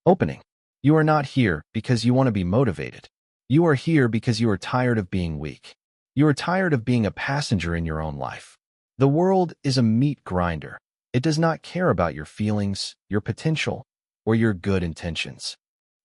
Opening. You are not here because you want to be motivated. You are here because you are tired of being weak. You are tired of being a passenger in your own life. The world is a meat grinder. It does not care about your feelings, your potential, or your good intentions.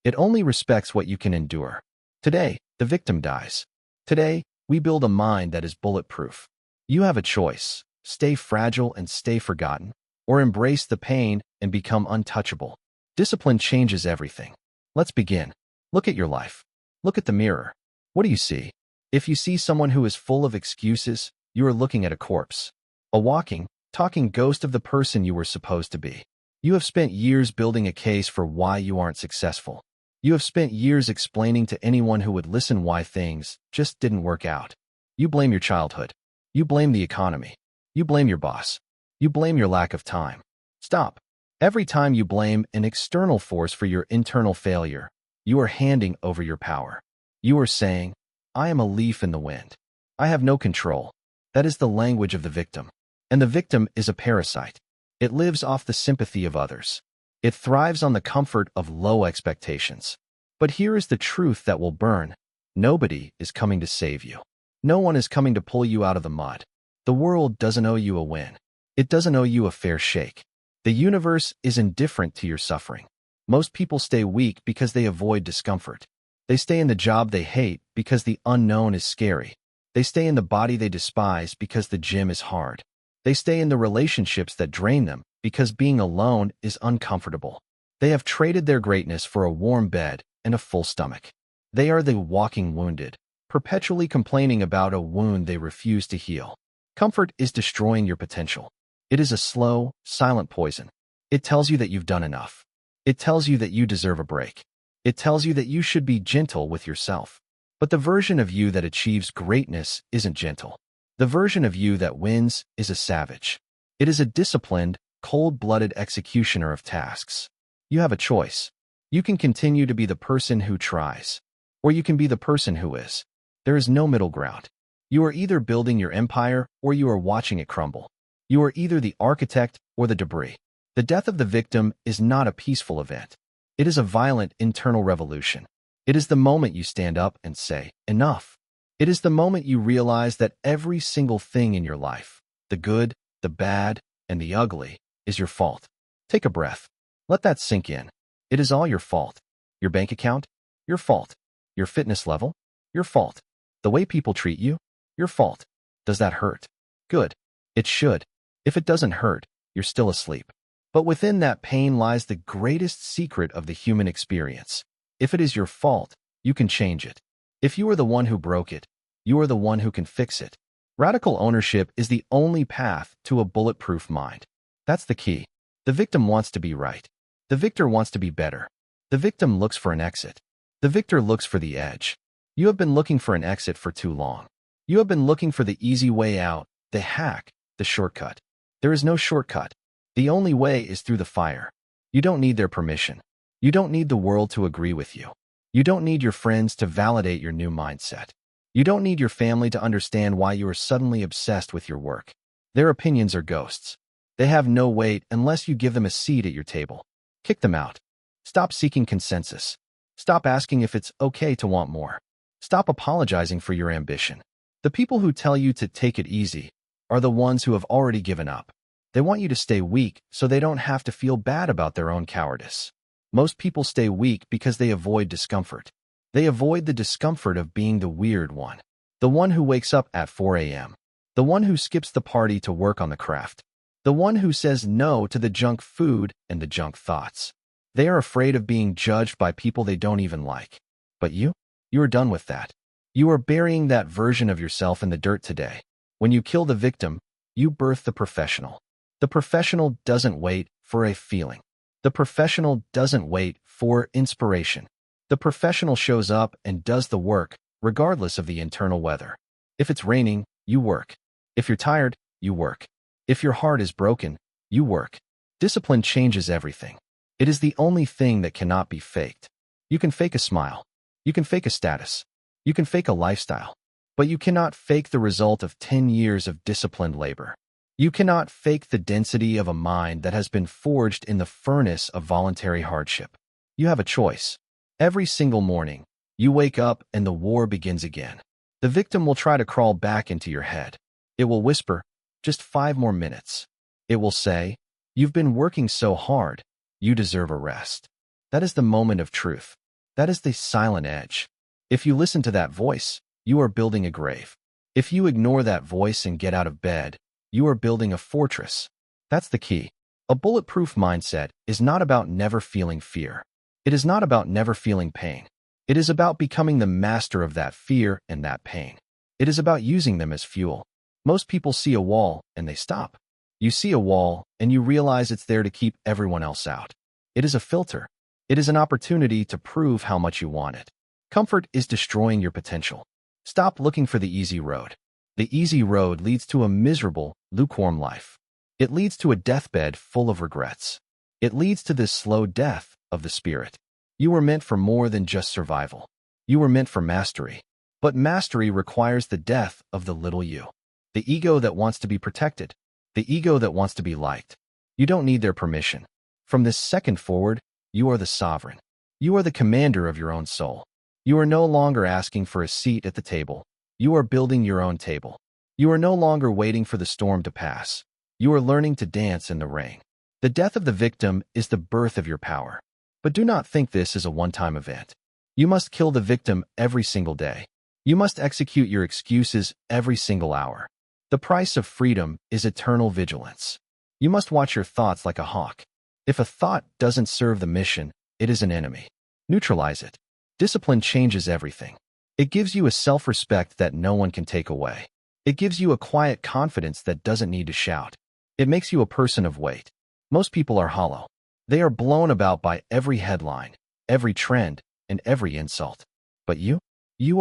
It only respects what you can endure. Today, the victim dies. Today, we build a mind that is bulletproof. You have a choice: stay fragile and stay forgotten, or embrace the pain and become untouchable. Discipline changes everything. Let's begin. Look at your life. Look at the mirror. What do you see? If you see someone who is full of excuses, you are looking at a corpse. A walking, talking ghost of the person you were supposed to be. You have spent years building a case for why you aren't successful. You have spent years explaining to anyone who would listen why things just didn't work out. You blame your childhood. You blame the economy. You blame your boss. You blame your lack of time. Stop. Every time you blame an external force for your internal failure, you are handing over your power. You are saying, I am a leaf in the wind. I have no control. That is the language of the victim. And the victim is a parasite. It lives off the sympathy of others. It thrives on the comfort of low expectations. But here is the truth that will burn. Nobody is coming to save you. No one is coming to pull you out of the mud. The world doesn't owe you a win. It doesn't owe you a fair shake. The universe is indifferent to your suffering. Most people stay weak because they avoid discomfort. They stay in the job they hate because the unknown is scary. They stay in the body they despise because the gym is hard. They stay in the relationships that drain them because being alone is uncomfortable. They have traded their greatness for a warm bed and a full stomach. They are the walking wounded, perpetually complaining about a wound they refuse to heal. Comfort is destroying your potential. It is a slow, silent poison. It tells you that you've done enough. It tells you that you deserve a break. It tells you that you should be gentle with yourself. But the version of you that achieves greatness isn't gentle. The version of you that wins is a savage. It is a disciplined, cold-blooded executioner of tasks. You have a choice. You can continue to be the person who tries, or you can be the person who is. There is no middle ground. You are either building your empire or you are watching it crumble. You are either the architect or the debris. The death of the victim is not a peaceful event. It is a violent internal revolution. It is the moment you stand up and say, enough. It is the moment you realize that every single thing in your life, the good, the bad, and the ugly, is your fault. Take a breath. Let that sink in. It is all your fault. Your bank account? Your fault. Your fitness level? Your fault. The way people treat you? Your fault. Does that hurt? Good. It should. If it doesn't hurt, you're still asleep. But within that pain lies the greatest secret of the human experience. If it is your fault, you can change it. If you are the one who broke it, you are the one who can fix it. Radical ownership is the only path to a bulletproof mind. That's the key. The victim wants to be right. The victor wants to be better. The victim looks for an exit. The victor looks for the edge. You have been looking for an exit for too long. You have been looking for the easy way out, the hack, the shortcut. There is no shortcut. The only way is through the fire. You don't need their permission. You don't need the world to agree with you. You don't need your friends to validate your new mindset. You don't need your family to understand why you are suddenly obsessed with your work. Their opinions are ghosts. They have no weight unless you give them a seat at your table. Kick them out. Stop seeking consensus. Stop asking if it's okay to want more. Stop apologizing for your ambition. The people who tell you to take it easy are the ones who have already given up. They want you to stay weak so they don't have to feel bad about their own cowardice. Most people stay weak because they avoid discomfort. They avoid the discomfort of being the weird one. The one who wakes up at 4 a.m. The one who skips the party to work on the craft. The one who says no to the junk food and the junk thoughts. They are afraid of being judged by people they don't even like. But you are done with that. You are burying that version of yourself in the dirt today. When you kill the victim, you birth the professional. The professional doesn't wait for a feeling. The professional doesn't wait for inspiration. The professional shows up and does the work, regardless of the internal weather. If it's raining, you work. If you're tired, you work. If your heart is broken, you work. Discipline changes everything. It is the only thing that cannot be faked. You can fake a smile. You can fake a status. You can fake a lifestyle. But you cannot fake the result of 10 years of disciplined labor. You cannot fake the density of a mind that has been forged in the furnace of voluntary hardship. You have a choice. Every single morning, you wake up and the war begins again. The victim will try to crawl back into your head. It will whisper, "Just 5 more minutes." It will say, "You've been working so hard. You deserve a rest." That is the moment of truth. That is the silent edge. If you listen to that voice, you are building a grave. If you ignore that voice and get out of bed, you are building a fortress. That's the key. A bulletproof mindset is not about never feeling fear. It is not about never feeling pain. It is about becoming the master of that fear and that pain. It is about using them as fuel. Most people see a wall and they stop. You see a wall and you realize it's there to keep everyone else out. It is a filter. It is an opportunity to prove how much you want it. Comfort is destroying your potential. Stop looking for the easy road. The easy road leads to a miserable, lukewarm life. It leads to a deathbed full of regrets. It leads to this slow death of the spirit. You were meant for more than just survival. You were meant for mastery. But mastery requires the death of the little you. The ego that wants to be protected. The ego that wants to be liked. You don't need their permission. From this second forward, you are the sovereign. You are the commander of your own soul. You are no longer asking for a seat at the table. You are building your own table. You are no longer waiting for the storm to pass. You are learning to dance in the rain. The death of the victim is the birth of your power. But do not think this is a one-time event. You must kill the victim every single day. You must execute your excuses every single hour. The price of freedom is eternal vigilance. You must watch your thoughts like a hawk. If a thought doesn't serve the mission, it is an enemy. Neutralize it. Discipline changes everything. It gives you a self-respect that no one can take away. It gives you a quiet confidence that doesn't need to shout. It makes you a person of weight. Most people are hollow. They are blown about by every headline, every trend, and every insult. But you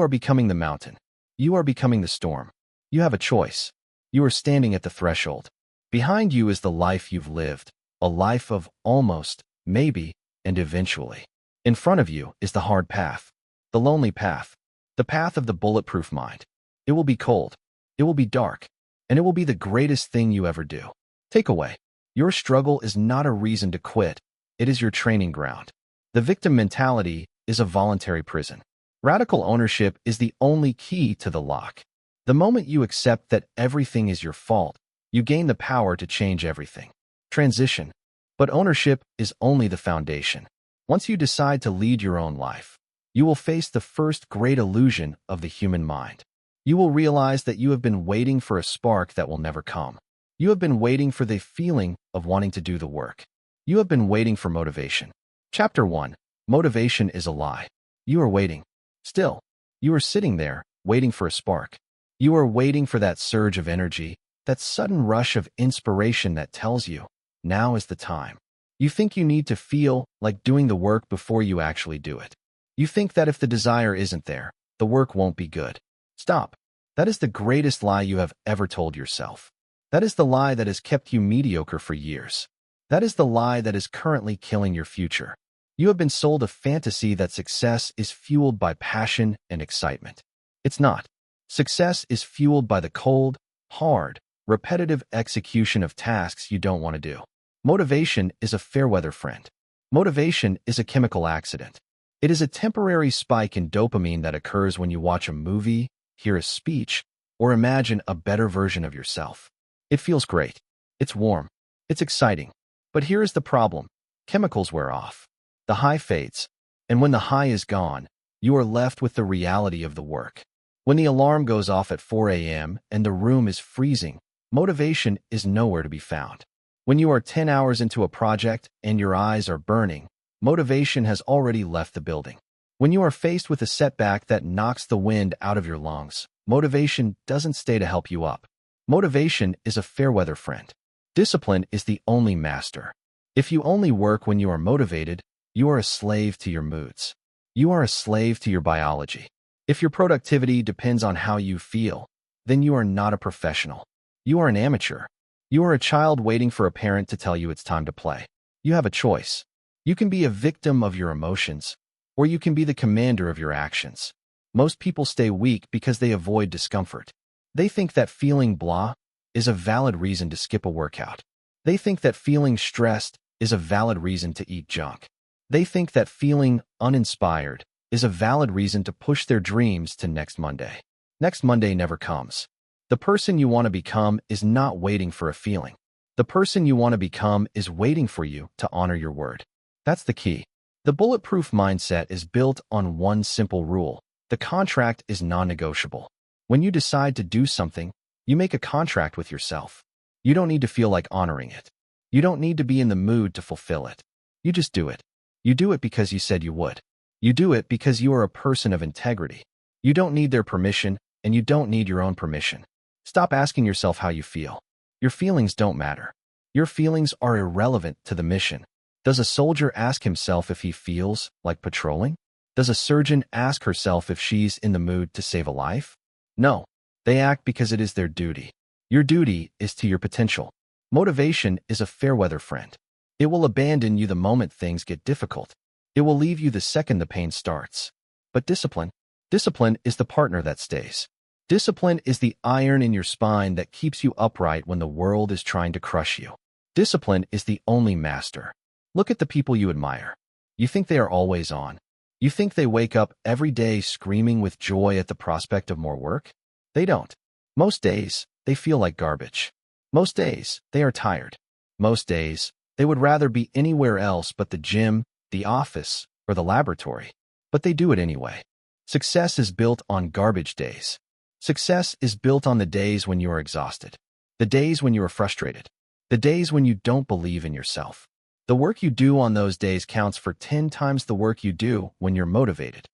are becoming the mountain. You are becoming the storm. You have a choice. You are standing at the threshold. Behind you is the life you've lived, a life of almost, maybe, and eventually. In front of you is the hard path, the lonely path, the path of the bulletproof mind. It will be cold. It will be dark. And it will be the greatest thing you ever do. Takeaway. Your struggle is not a reason to quit. It is your training ground. The victim mentality is a voluntary prison. Radical ownership is the only key to the lock. The moment you accept that everything is your fault, you gain the power to change everything. Transition. But ownership is only the foundation. Once you decide to lead your own life, you will face the first great illusion of the human mind. You will realize that you have been waiting for a spark that will never come. You have been waiting for the feeling of wanting to do the work. You have been waiting for motivation. Chapter 1. Motivation is a lie. You are waiting. Still, you are sitting there, waiting for a spark. You are waiting for that surge of energy, that sudden rush of inspiration that tells you, now is the time. You think you need to feel like doing the work before you actually do it. You think that if the desire isn't there, the work won't be good. Stop. That is the greatest lie you have ever told yourself. That is the lie that has kept you mediocre for years. That is the lie that is currently killing your future. You have been sold a fantasy that success is fueled by passion and excitement. It's not. Success is fueled by the cold, hard, repetitive execution of tasks you don't want to do. Motivation is a fair-weather friend. Motivation is a chemical accident. It is a temporary spike in dopamine that occurs when you watch a movie, hear a speech, or imagine a better version of yourself. It feels great. It's warm. It's exciting. But here is the problem. Chemicals wear off. The high fades. And when the high is gone, you are left with the reality of the work. When the alarm goes off at 4 a.m. and the room is freezing, motivation is nowhere to be found. When you are 10 hours into a project and your eyes are burning, motivation has already left the building. When you are faced with a setback that knocks the wind out of your lungs, motivation doesn't stay to help you up. Motivation is a fair-weather friend. Discipline is the only master. If you only work when you are motivated, you are a slave to your moods. You are a slave to your biology. If your productivity depends on how you feel, then you are not a professional. You are an amateur. You are a child waiting for a parent to tell you it's time to play. You have a choice. You can be a victim of your emotions, or you can be the commander of your actions. Most people stay weak because they avoid discomfort. They think that feeling blah is a valid reason to skip a workout. They think that feeling stressed is a valid reason to eat junk. They think that feeling uninspired is a valid reason to push their dreams to next Monday. Next Monday never comes. The person you want to become is not waiting for a feeling. The person you want to become is waiting for you to honor your word. That's the key. The bulletproof mindset is built on one simple rule. The contract is non-negotiable. When you decide to do something, you make a contract with yourself. You don't need to feel like honoring it. You don't need to be in the mood to fulfill it. You just do it. You do it because you said you would. You do it because you are a person of integrity. You don't need their permission, and you don't need your own permission. Stop asking yourself how you feel. Your feelings don't matter. Your feelings are irrelevant to the mission. Does a soldier ask himself if he feels like patrolling? Does a surgeon ask herself if she's in the mood to save a life? No. They act because it is their duty. Your duty is to your potential. Motivation is a fair weather friend. It will abandon you the moment things get difficult. It will leave you the second the pain starts. But discipline is the partner that stays. Discipline is the iron in your spine that keeps you upright when the world is trying to crush you. Discipline is the only master. Look at the people you admire. You think they are always on. You think they wake up every day screaming with joy at the prospect of more work? They don't. Most days, they feel like garbage. Most days, they are tired. Most days, they would rather be anywhere else but the gym, the office, or the laboratory. But they do it anyway. Success is built on garbage days. Success is built on the days when you are exhausted. The days when you are frustrated. The days when you don't believe in yourself. The work you do on those days counts for 10 times the work you do when you're motivated.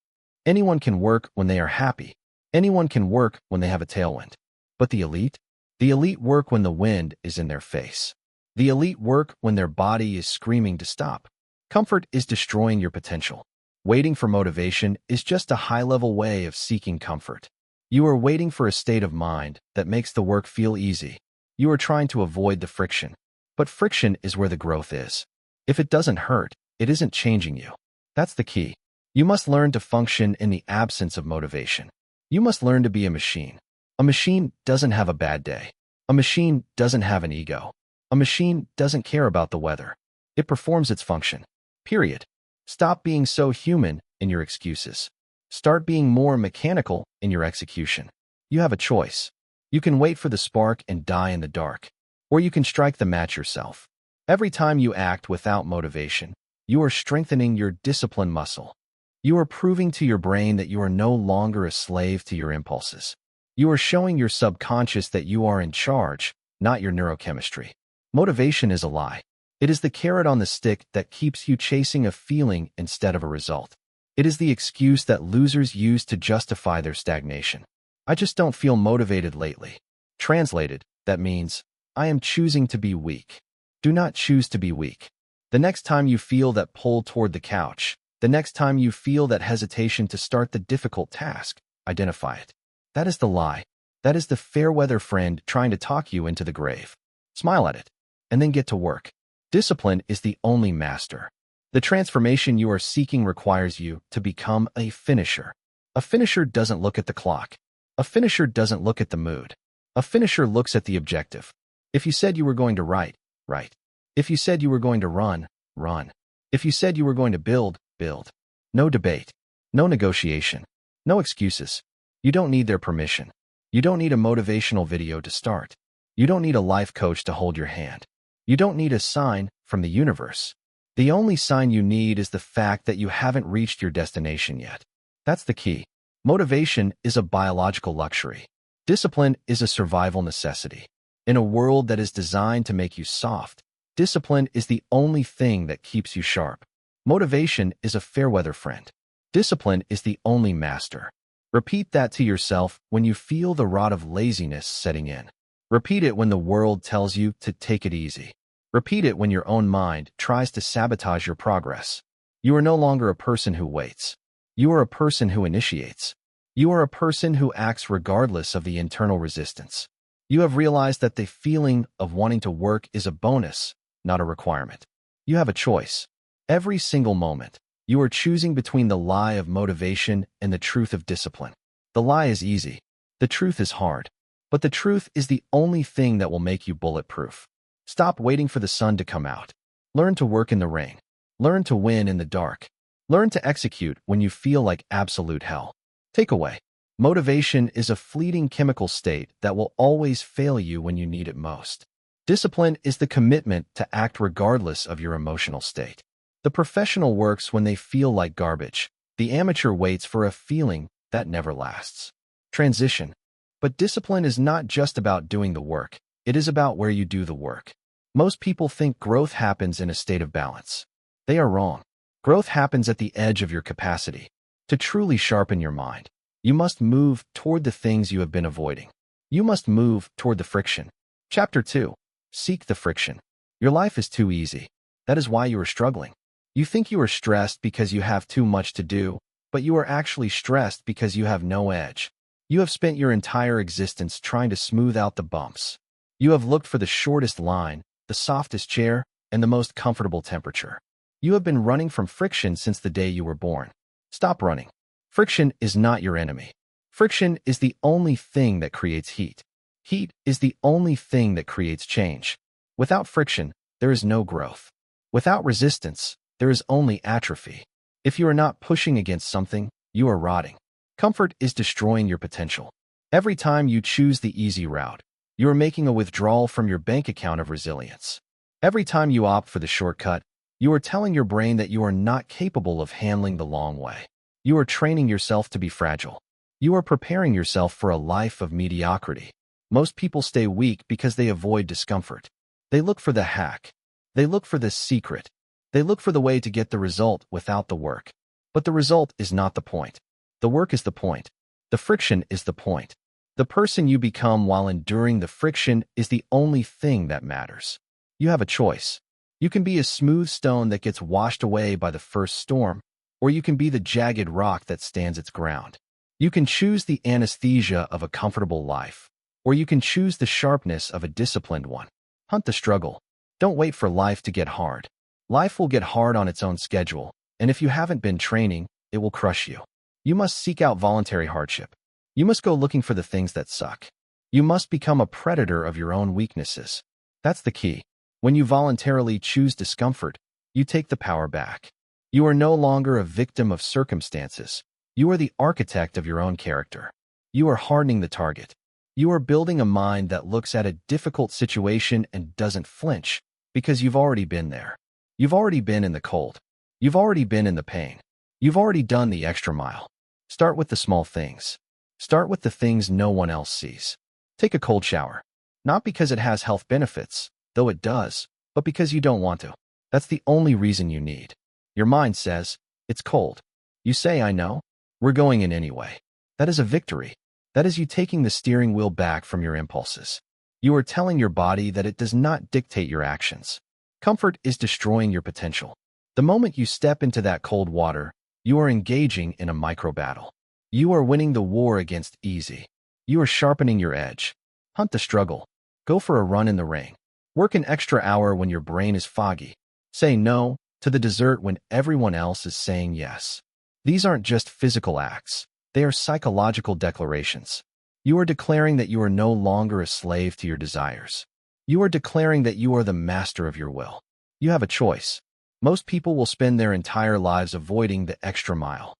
Anyone can work when they are happy. Anyone can work when they have a tailwind. But the elite? The elite work when the wind is in their face. The elite work when their body is screaming to stop. Comfort is destroying your potential. Waiting for motivation is just a high-level way of seeking comfort. You are waiting for a state of mind that makes the work feel easy. You are trying to avoid the friction. But friction is where the growth is. If it doesn't hurt, it isn't changing you. That's the key. You must learn to function in the absence of motivation. You must learn to be a machine. A machine doesn't have a bad day. A machine doesn't have an ego. A machine doesn't care about the weather. It performs its function. Period. Stop being so human in your excuses. Start being more mechanical in your execution. You have a choice. You can wait for the spark and die in the dark, or you can strike the match yourself. Every time you act without motivation, you are strengthening your discipline muscle. You are proving to your brain that you are no longer a slave to your impulses. You are showing your subconscious that you are in charge, not your neurochemistry. Motivation is a lie. It is the carrot on the stick that keeps you chasing a feeling instead of a result. It is the excuse that losers use to justify their stagnation. I just don't feel motivated lately. Translated, that means, I am choosing to be weak. Do not choose to be weak. The next time you feel that pull toward the couch, the next time you feel that hesitation to start the difficult task, identify it. That is the lie. That is the fair weather friend trying to talk you into the grave. Smile at it, and then get to work. Discipline is the only master. The transformation you are seeking requires you to become a finisher. A finisher doesn't look at the clock. A finisher doesn't look at the mood. A finisher looks at the objective. If you said you were going to write, write. If you said you were going to run, run. If you said you were going to build, build. No debate. No negotiation. No excuses. You don't need their permission. You don't need a motivational video to start. You don't need a life coach to hold your hand. You don't need a sign from the universe. The only sign you need is the fact that you haven't reached your destination yet. That's the key. Motivation is a biological luxury. Discipline is a survival necessity. In a world that is designed to make you soft, discipline is the only thing that keeps you sharp. Motivation is a fair weather friend. Discipline is the only master. Repeat that to yourself when you feel the rot of laziness setting in. Repeat it when the world tells you to take it easy. Repeat it when your own mind tries to sabotage your progress. You are no longer a person who waits. You are a person who initiates. You are a person who acts regardless of the internal resistance. You have realized that the feeling of wanting to work is a bonus, not a requirement. You have a choice. Every single moment, you are choosing between the lie of motivation and the truth of discipline. The lie is easy. The truth is hard. But the truth is the only thing that will make you bulletproof. Stop waiting for the sun to come out. Learn to work in the rain. Learn to win in the dark. Learn to execute when you feel like absolute hell. Takeaway. Motivation is a fleeting chemical state that will always fail you when you need it most. Discipline is the commitment to act regardless of your emotional state. The professional works when they feel like garbage. The amateur waits for a feeling that never lasts. Transition. But discipline is not just about doing the work. It is about where you do the work. Most people think growth happens in a state of balance. They are wrong. Growth happens at the edge of your capacity. To truly sharpen your mind, you must move toward the things you have been avoiding. You must move toward the friction. Chapter 2. Seek the friction. Your life is too easy. That is why you are struggling. You think you are stressed because you have too much to do, but you are actually stressed because you have no edge. You have spent your entire existence trying to smooth out the bumps. You have looked for the shortest line, the softest chair, and the most comfortable temperature. You have been running from friction since the day you were born. Stop running. Friction is not your enemy. Friction is the only thing that creates heat. Heat is the only thing that creates change. Without friction, there is no growth. Without resistance, there is only atrophy. If you are not pushing against something, you are rotting. Comfort is destroying your potential. Every time you choose the easy route, you are making a withdrawal from your bank account of resilience. Every time you opt for the shortcut, you are telling your brain that you are not capable of handling the long way. You are training yourself to be fragile. You are preparing yourself for a life of mediocrity. Most people stay weak because they avoid discomfort. They look for the hack. They look for the secret. They look for the way to get the result without the work. But the result is not the point. The work is the point. The friction is the point. The person you become while enduring the friction is the only thing that matters. You have a choice. You can be a smooth stone that gets washed away by the first storm, or you can be the jagged rock that stands its ground. You can choose the anesthesia of a comfortable life, or you can choose the sharpness of a disciplined one. Hunt the struggle. Don't wait for life to get hard. Life will get hard on its own schedule, and if you haven't been training, it will crush you. You must seek out voluntary hardship. You must go looking for the things that suck. You must become a predator of your own weaknesses. That's the key. When you voluntarily choose discomfort, you take the power back. You are no longer a victim of circumstances. You are the architect of your own character. You are hardening the target. You are building a mind that looks at a difficult situation and doesn't flinch, because you've already been there. You've already been in the cold. You've already been in the pain. You've already done the extra mile. Start with the small things. Start with the things no one else sees. Take a cold shower. Not because it has health benefits, though it does, but because you don't want to. That's the only reason you need. Your mind says, it's cold. You say, I know. We're going in anyway. That is a victory. That is you taking the steering wheel back from your impulses. You are telling your body that it does not dictate your actions. Comfort is destroying your potential. The moment you step into that cold water, you are engaging in a micro battle. You are winning the war against easy. You are sharpening your edge. Hunt the struggle. Go for a run in the rain. Work an extra hour when your brain is foggy. Say no to the dessert when everyone else is saying yes. These aren't just physical acts. They are psychological declarations. You are declaring that you are no longer a slave to your desires. You are declaring that you are the master of your will. You have a choice. Most people will spend their entire lives avoiding the extra mile.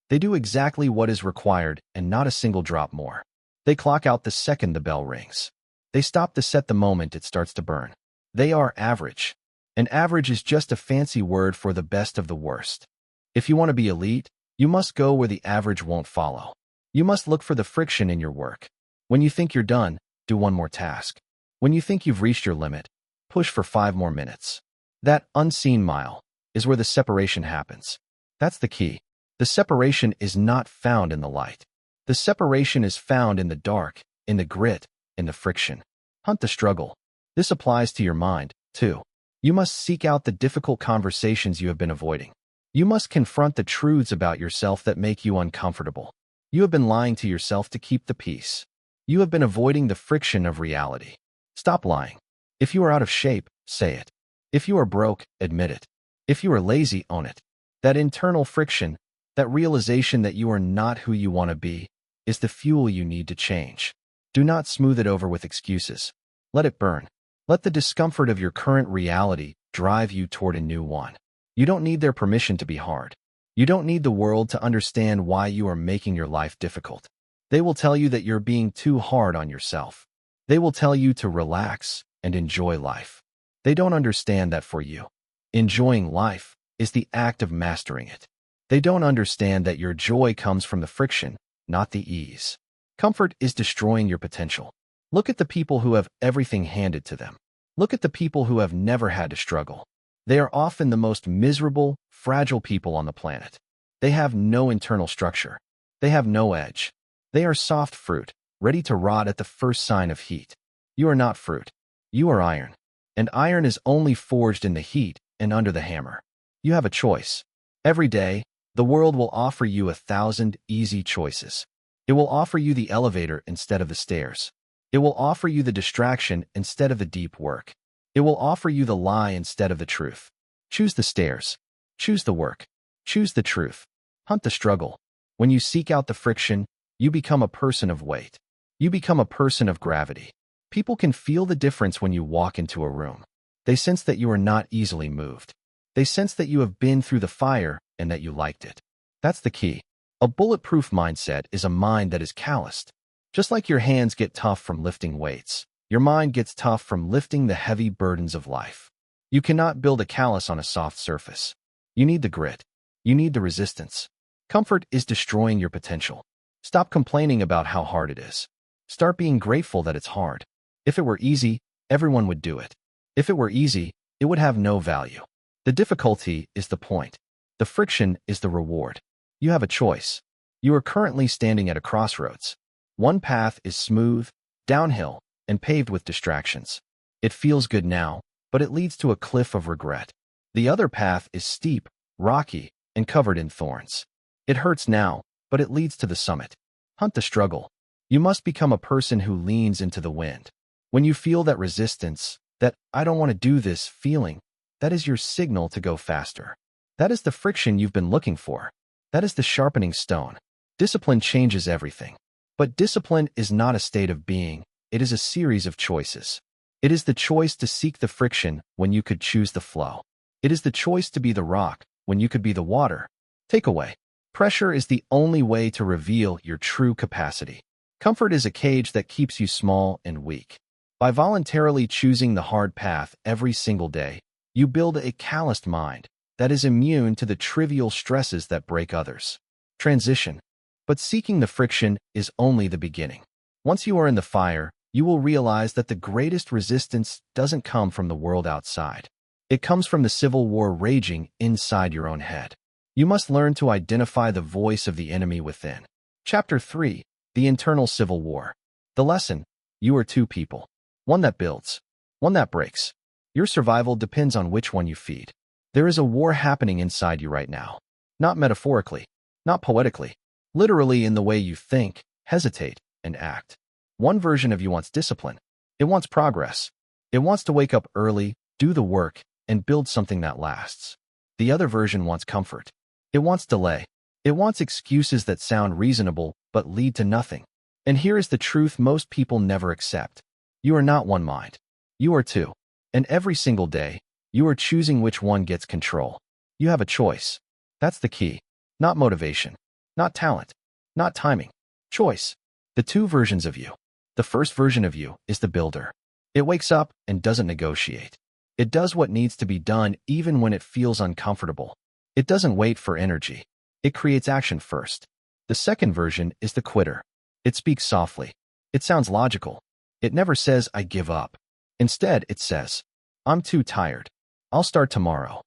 They do exactly what is required and not a single drop more. They clock out the second the bell rings. They stop the set the moment it starts to burn. They are average. And average is just a fancy word for the best of the worst. If you want to be elite, you must go where the average won't follow. You must look for the friction in your work. When you think you're done, do one more task. When you think you've reached your limit, push for 5 more minutes. That unseen mile is where the separation happens. That's the key. The separation is not found in the light. The separation is found in the dark, in the grit, in the friction. Hunt the struggle. This applies to your mind, too. You must seek out the difficult conversations you have been avoiding. You must confront the truths about yourself that make you uncomfortable. You have been lying to yourself to keep the peace. You have been avoiding the friction of reality. Stop lying. If you are out of shape, say it. If you are broke, admit it. If you are lazy, own it. That internal friction, that realization that you are not who you want to be, is the fuel you need to change. Do not smooth it over with excuses. Let it burn. Let the discomfort of your current reality drive you toward a new one. You don't need their permission to be hard. You don't need the world to understand why you are making your life difficult. They will tell you that you're being too hard on yourself. They will tell you to relax and enjoy life. They don't understand that for you, enjoying life is the act of mastering it. They don't understand that your joy comes from the friction, not the ease. Comfort is destroying your potential. Look at the people who have everything handed to them. Look at the people who have never had to struggle. They are often the most miserable, fragile people on the planet. They have no internal structure. They have no edge. They are soft fruit, ready to rot at the first sign of heat. You are not fruit. You are iron. And iron is only forged in the heat and under the hammer. You have a choice. Every day, the world will offer you 1,000 easy choices. It will offer you the elevator instead of the stairs. It will offer you the distraction instead of the deep work. It will offer you the lie instead of the truth. Choose the stairs. Choose the work. Choose the truth. Hunt the struggle. When you seek out the friction, you become a person of weight. You become a person of gravity. People can feel the difference when you walk into a room. They sense that you are not easily moved. They sense that you have been through the fire and that you liked it. That's the key. A bulletproof mindset is a mind that is calloused. Just like your hands get tough from lifting weights, your mind gets tough from lifting the heavy burdens of life. You cannot build a callus on a soft surface. You need the grit. You need the resistance. Comfort is destroying your potential. Stop complaining about how hard it is. Start being grateful that it's hard. If it were easy, everyone would do it. If it were easy, it would have no value. The difficulty is the point. The friction is the reward. You have a choice. You are currently standing at a crossroads. One path is smooth, downhill, and paved with distractions. It feels good now, but it leads to a cliff of regret. The other path is steep, rocky, and covered in thorns. It hurts now, but it leads to the summit. Hunt the struggle. You must become a person who leans into the wind. When you feel that resistance, that "I don't want to do this" feeling, that is your signal to go faster. That is the friction you've been looking for. That is the sharpening stone. Discipline changes everything. But discipline is not a state of being, it is a series of choices. It is the choice to seek the friction when you could choose the flow. It is the choice to be the rock when you could be the water. Takeaway. Pressure is the only way to reveal your true capacity. Comfort is a cage that keeps you small and weak. By voluntarily choosing the hard path every single day, you build a calloused mind that is immune to the trivial stresses that break others. Transition. But seeking the friction is only the beginning. Once you are in the fire, you will realize that the greatest resistance doesn't come from the world outside. It comes from the civil war raging inside your own head. You must learn to identify the voice of the enemy within. Chapter 3. The Internal Civil War. The lesson. You are two people. One that builds. One that breaks. Your survival depends on which one you feed. There is a war happening inside you right now. Not metaphorically. Not poetically. Literally in the way you think, hesitate, and act. One version of you wants discipline. It wants progress. It wants to wake up early, do the work, and build something that lasts. The other version wants comfort. It wants delay. It wants excuses that sound reasonable but lead to nothing. And here is the truth most people never accept. You are not one mind. You are two. And every single day, you are choosing which one gets control. You have a choice. That's the key. Not motivation. Not talent. Not timing. Choice. The two versions of you. The first version of you is the builder. It wakes up and doesn't negotiate. It does what needs to be done even when it feels uncomfortable. It doesn't wait for energy. It creates action first. The second version is the quitter. It speaks softly. It sounds logical. It never says, "I give up." Instead, it says, "I'm too tired. I'll start tomorrow."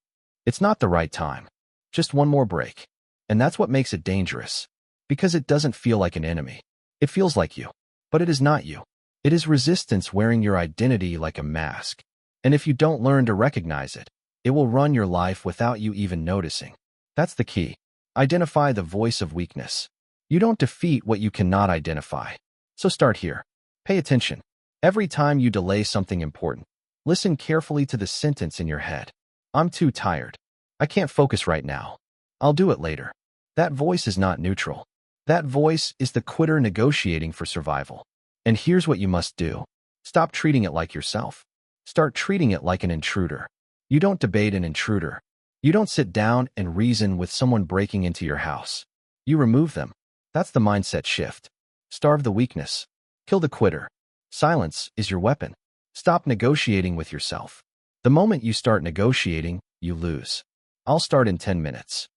It's not the right time. Just one more break. And that's what makes it dangerous. Because it doesn't feel like an enemy. It feels like you. But it is not you. It is resistance wearing your identity like a mask. And if you don't learn to recognize it, it will run your life without you even noticing. That's the key. Identify the voice of weakness. You don't defeat what you cannot identify. So start here. Pay attention. Every time you delay something important, listen carefully to the sentence in your head. "I'm too tired. I can't focus right now. I'll do it later." That voice is not neutral. That voice is the quitter negotiating for survival. And here's what you must do. Stop treating it like yourself. Start treating it like an intruder. You don't debate an intruder. You don't sit down and reason with someone breaking into your house. You remove them. That's the mindset shift. Starve the weakness. Kill the quitter. Silence is your weapon. Stop negotiating with yourself. The moment you start negotiating, you lose. I'll start in 10 minutes.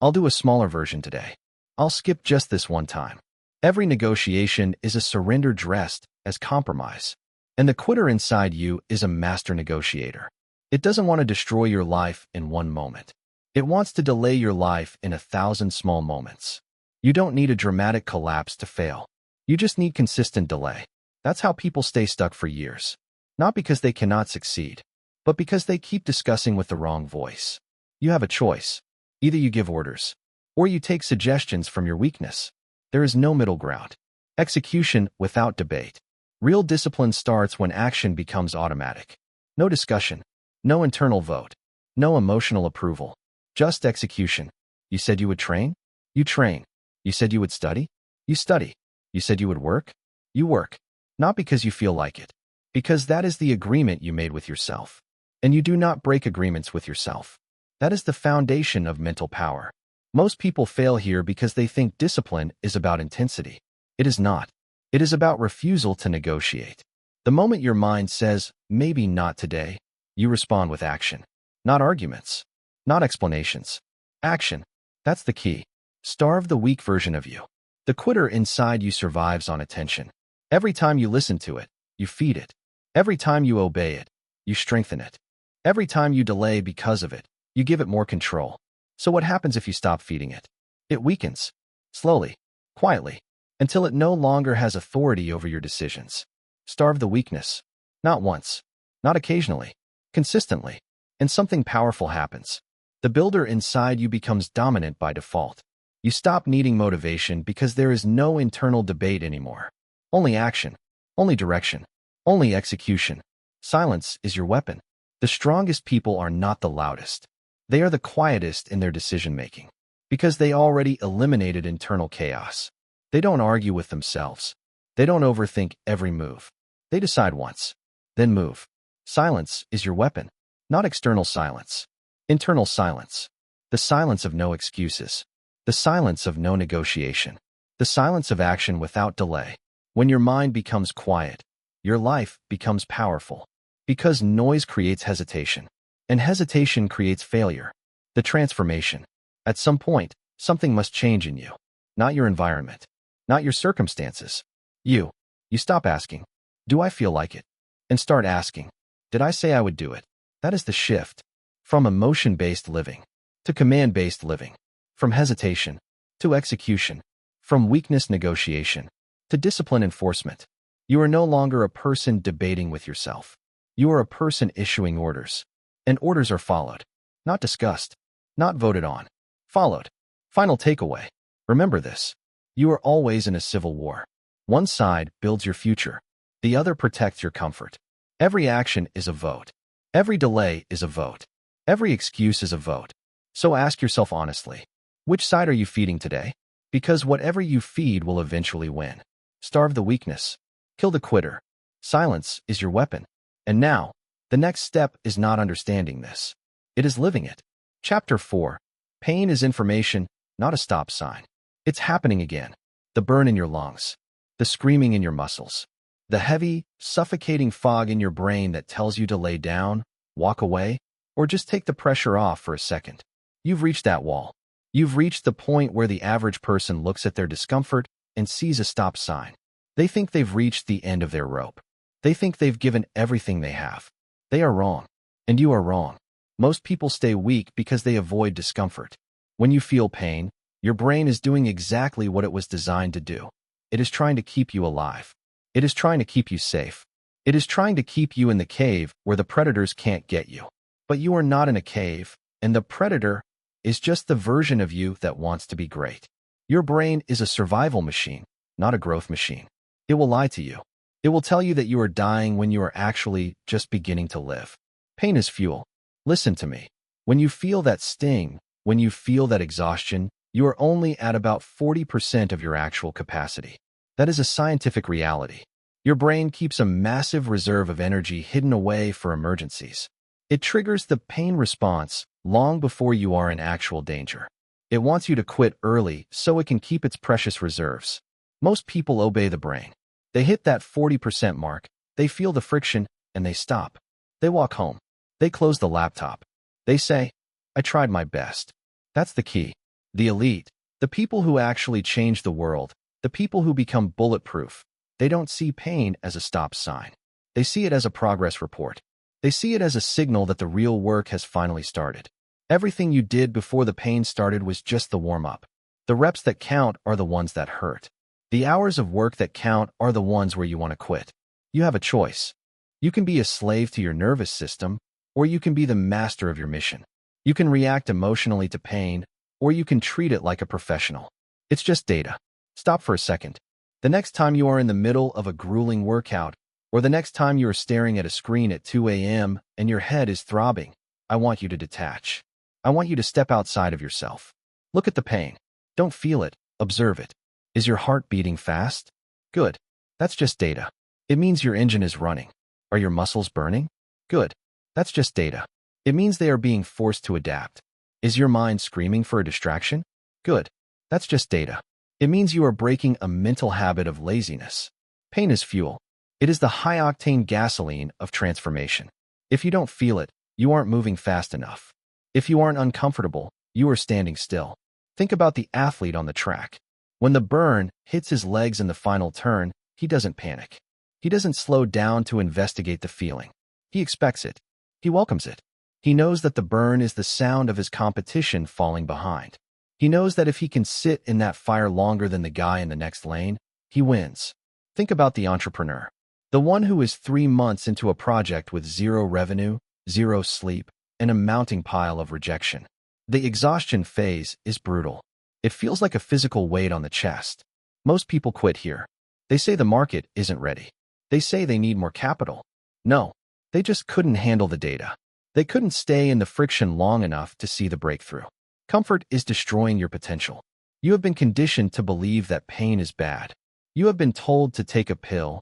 I'll do a smaller version today. I'll skip just this one time. Every negotiation is a surrender dressed as compromise. And the quitter inside you is a master negotiator. It doesn't want to destroy your life in one moment. It wants to delay your life in 1,000 small moments. You don't need a dramatic collapse to fail. You just need consistent delay. That's how people stay stuck for years. Not because they cannot succeed, but because they keep discussing with the wrong voice. You have a choice. Either you give orders, or you take suggestions from your weakness. There is no middle ground. Execution without debate. Real discipline starts when action becomes automatic. No discussion. No internal vote. No emotional approval. Just execution. You said you would train? You train. You said you would study? You study. You said you would work? You work. Not because you feel like it. Because that is the agreement you made with yourself. And you do not break agreements with yourself. That is the foundation of mental power. Most people fail here because they think discipline is about intensity. It is not. It is about refusal to negotiate. The moment your mind says, maybe not today, you respond with action. Not arguments. Not explanations. Action. That's the key. Starve the weak version of you. The quitter inside you survives on attention. Every time you listen to it, you feed it. Every time you obey it, you strengthen it. Every time you delay because of it, you give it more control. So what happens if you stop feeding it? It weakens. Slowly. Quietly. Until it no longer has authority over your decisions. Starve the weakness. Not once. Not occasionally. Consistently. And something powerful happens. The builder inside you becomes dominant by default. You stop needing motivation because there is no internal debate anymore. Only action. Only direction. Only execution. Silence is your weapon. The strongest people are not the loudest. They are the quietest in their decision-making. Because they already eliminated internal chaos. They don't argue with themselves. They don't overthink every move. They decide once. Then move. Silence is your weapon. Not external silence. Internal silence. The silence of no excuses. The silence of no negotiation. The silence of action without delay. When your mind becomes quiet, your life becomes powerful. Because noise creates hesitation. And hesitation creates failure. The transformation. At some point, something must change in you. Not your environment. Not your circumstances. You. You stop asking, do I feel like it? And start asking, did I say I would do it? That is the shift. From emotion-based living to command-based living. From hesitation to execution. From weakness negotiation to discipline enforcement. You are no longer a person debating with yourself. You are a person issuing orders. And orders are followed. Not discussed. Not voted on. Followed. Final takeaway. Remember this. You are always in a civil war. One side builds your future. The other protects your comfort. Every action is a vote. Every delay is a vote. Every excuse is a vote. So ask yourself honestly, which side are you feeding today? Because whatever you feed will eventually win. Starve the weakness. Kill the quitter. Silence is your weapon. And now, the next step is not understanding this. It is living it. Chapter 4. Pain is information, not a stop sign. It's happening again. The burn in your lungs. The screaming in your muscles. The heavy, suffocating fog in your brain that tells you to lay down, walk away, or just take the pressure off for a second. You've reached that wall. You've reached the point where the average person looks at their discomfort and sees a stop sign. They think they've reached the end of their rope. They think they've given everything they have. They are wrong. And you are wrong. Most people stay weak because they avoid discomfort. When you feel pain, your brain is doing exactly what it was designed to do. It is trying to keep you alive. It is trying to keep you safe. It is trying to keep you in the cave where the predators can't get you. But you are not in a cave, and the predator is just the version of you that wants to be great. Your brain is a survival machine, not a growth machine. It will lie to you. It will tell you that you are dying when you are actually just beginning to live. Pain is fuel. Listen to me. When you feel that sting, when you feel that exhaustion, you are only at about 40% of your actual capacity. That is a scientific reality. Your brain keeps a massive reserve of energy hidden away for emergencies. It triggers the pain response, long before you are in actual danger. It wants you to quit early so it can keep its precious reserves. Most people obey the brain. They hit that 40% mark, they feel the friction, and they stop. They walk home. They close the laptop. They say, I tried my best. That's the key. The elite, the people who actually change the world, the people who become bulletproof, they don't see pain as a stop sign. They see it as a progress report. They see it as a signal that the real work has finally started. Everything you did before the pain started was just the warm-up. The reps that count are the ones that hurt. The hours of work that count are the ones where you want to quit. You have a choice. You can be a slave to your nervous system, or you can be the master of your mission. You can react emotionally to pain, or you can treat it like a professional. It's just data. Stop for a second. The next time you are in the middle of a grueling workout, or the next time you are staring at a screen at 2 a.m. and your head is throbbing, I want you to detach. I want you to step outside of yourself. Look at the pain. Don't feel it. Observe it. Is your heart beating fast? Good. That's just data. It means your engine is running. Are your muscles burning? Good. That's just data. It means they are being forced to adapt. Is your mind screaming for a distraction? Good. That's just data. It means you are breaking a mental habit of laziness. Pain is fuel. It is the high-octane gasoline of transformation. If you don't feel it, you aren't moving fast enough. If you aren't uncomfortable, you are standing still. Think about the athlete on the track. When the burn hits his legs in the final turn, he doesn't panic. He doesn't slow down to investigate the feeling. He expects it. He welcomes it. He knows that the burn is the sound of his competition falling behind. He knows that if he can sit in that fire longer than the guy in the next lane, he wins. Think about the entrepreneur. The one who is 3 months into a project with zero revenue, zero sleep, and a mounting pile of rejection. The exhaustion phase is brutal. It feels like a physical weight on the chest. Most people quit here. They say the market isn't ready. They say they need more capital. No, they just couldn't handle the data. They couldn't stay in the friction long enough to see the breakthrough. Comfort is destroying your potential. You have been conditioned to believe that pain is bad. You have been told to take a pill,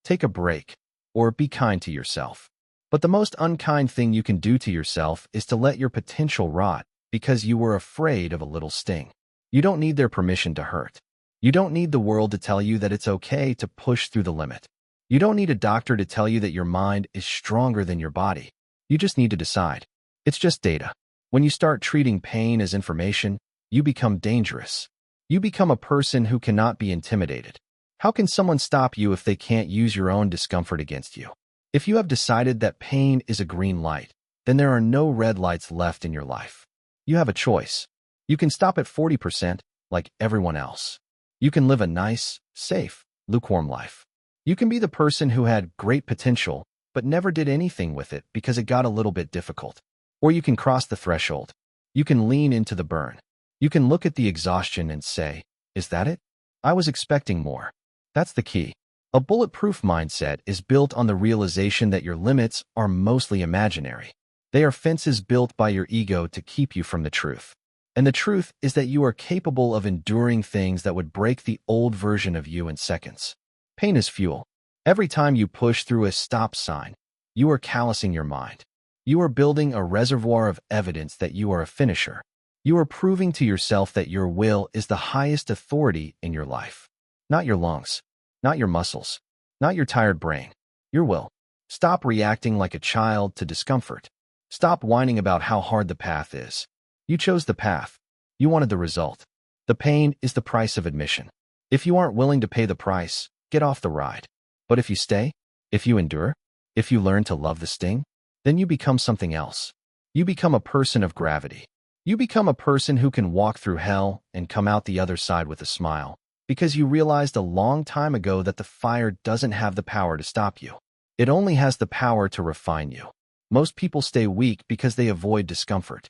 take a break, or be kind to yourself. But the most unkind thing you can do to yourself is to let your potential rot because you were afraid of a little sting. You don't need their permission to hurt. You don't need the world to tell you that it's okay to push through the limit. You don't need a doctor to tell you that your mind is stronger than your body. You just need to decide. It's just data. When you start treating pain as information, you become dangerous. You become a person who cannot be intimidated. How can someone stop you if they can't use your own discomfort against you? If you have decided that pain is a green light, then there are no red lights left in your life. You have a choice. You can stop at 40%, like everyone else. You can live a nice, safe, lukewarm life. You can be the person who had great potential, but never did anything with it because it got a little bit difficult. Or you can cross the threshold. You can lean into the burn. You can look at the exhaustion and say, is that it? I was expecting more. That's the key. A bulletproof mindset is built on the realization that your limits are mostly imaginary. They are fences built by your ego to keep you from the truth. And the truth is that you are capable of enduring things that would break the old version of you in seconds. Pain is fuel. Every time you push through a stop sign, you are callousing your mind. You are building a reservoir of evidence that you are a finisher. You are proving to yourself that your will is the highest authority in your life. Not your lungs, not your muscles, not your tired brain. Your will. Stop reacting like a child to discomfort. Stop whining about how hard the path is. You chose the path. You wanted the result. The pain is the price of admission. If you aren't willing to pay the price, get off the ride. But if you stay, if you endure, if you learn to love the sting, then you become something else. You become a person of gravity. You become a person who can walk through hell and come out the other side with a smile, because you realized a long time ago that the fire doesn't have the power to stop you. It only has the power to refine you. Most people stay weak because they avoid discomfort.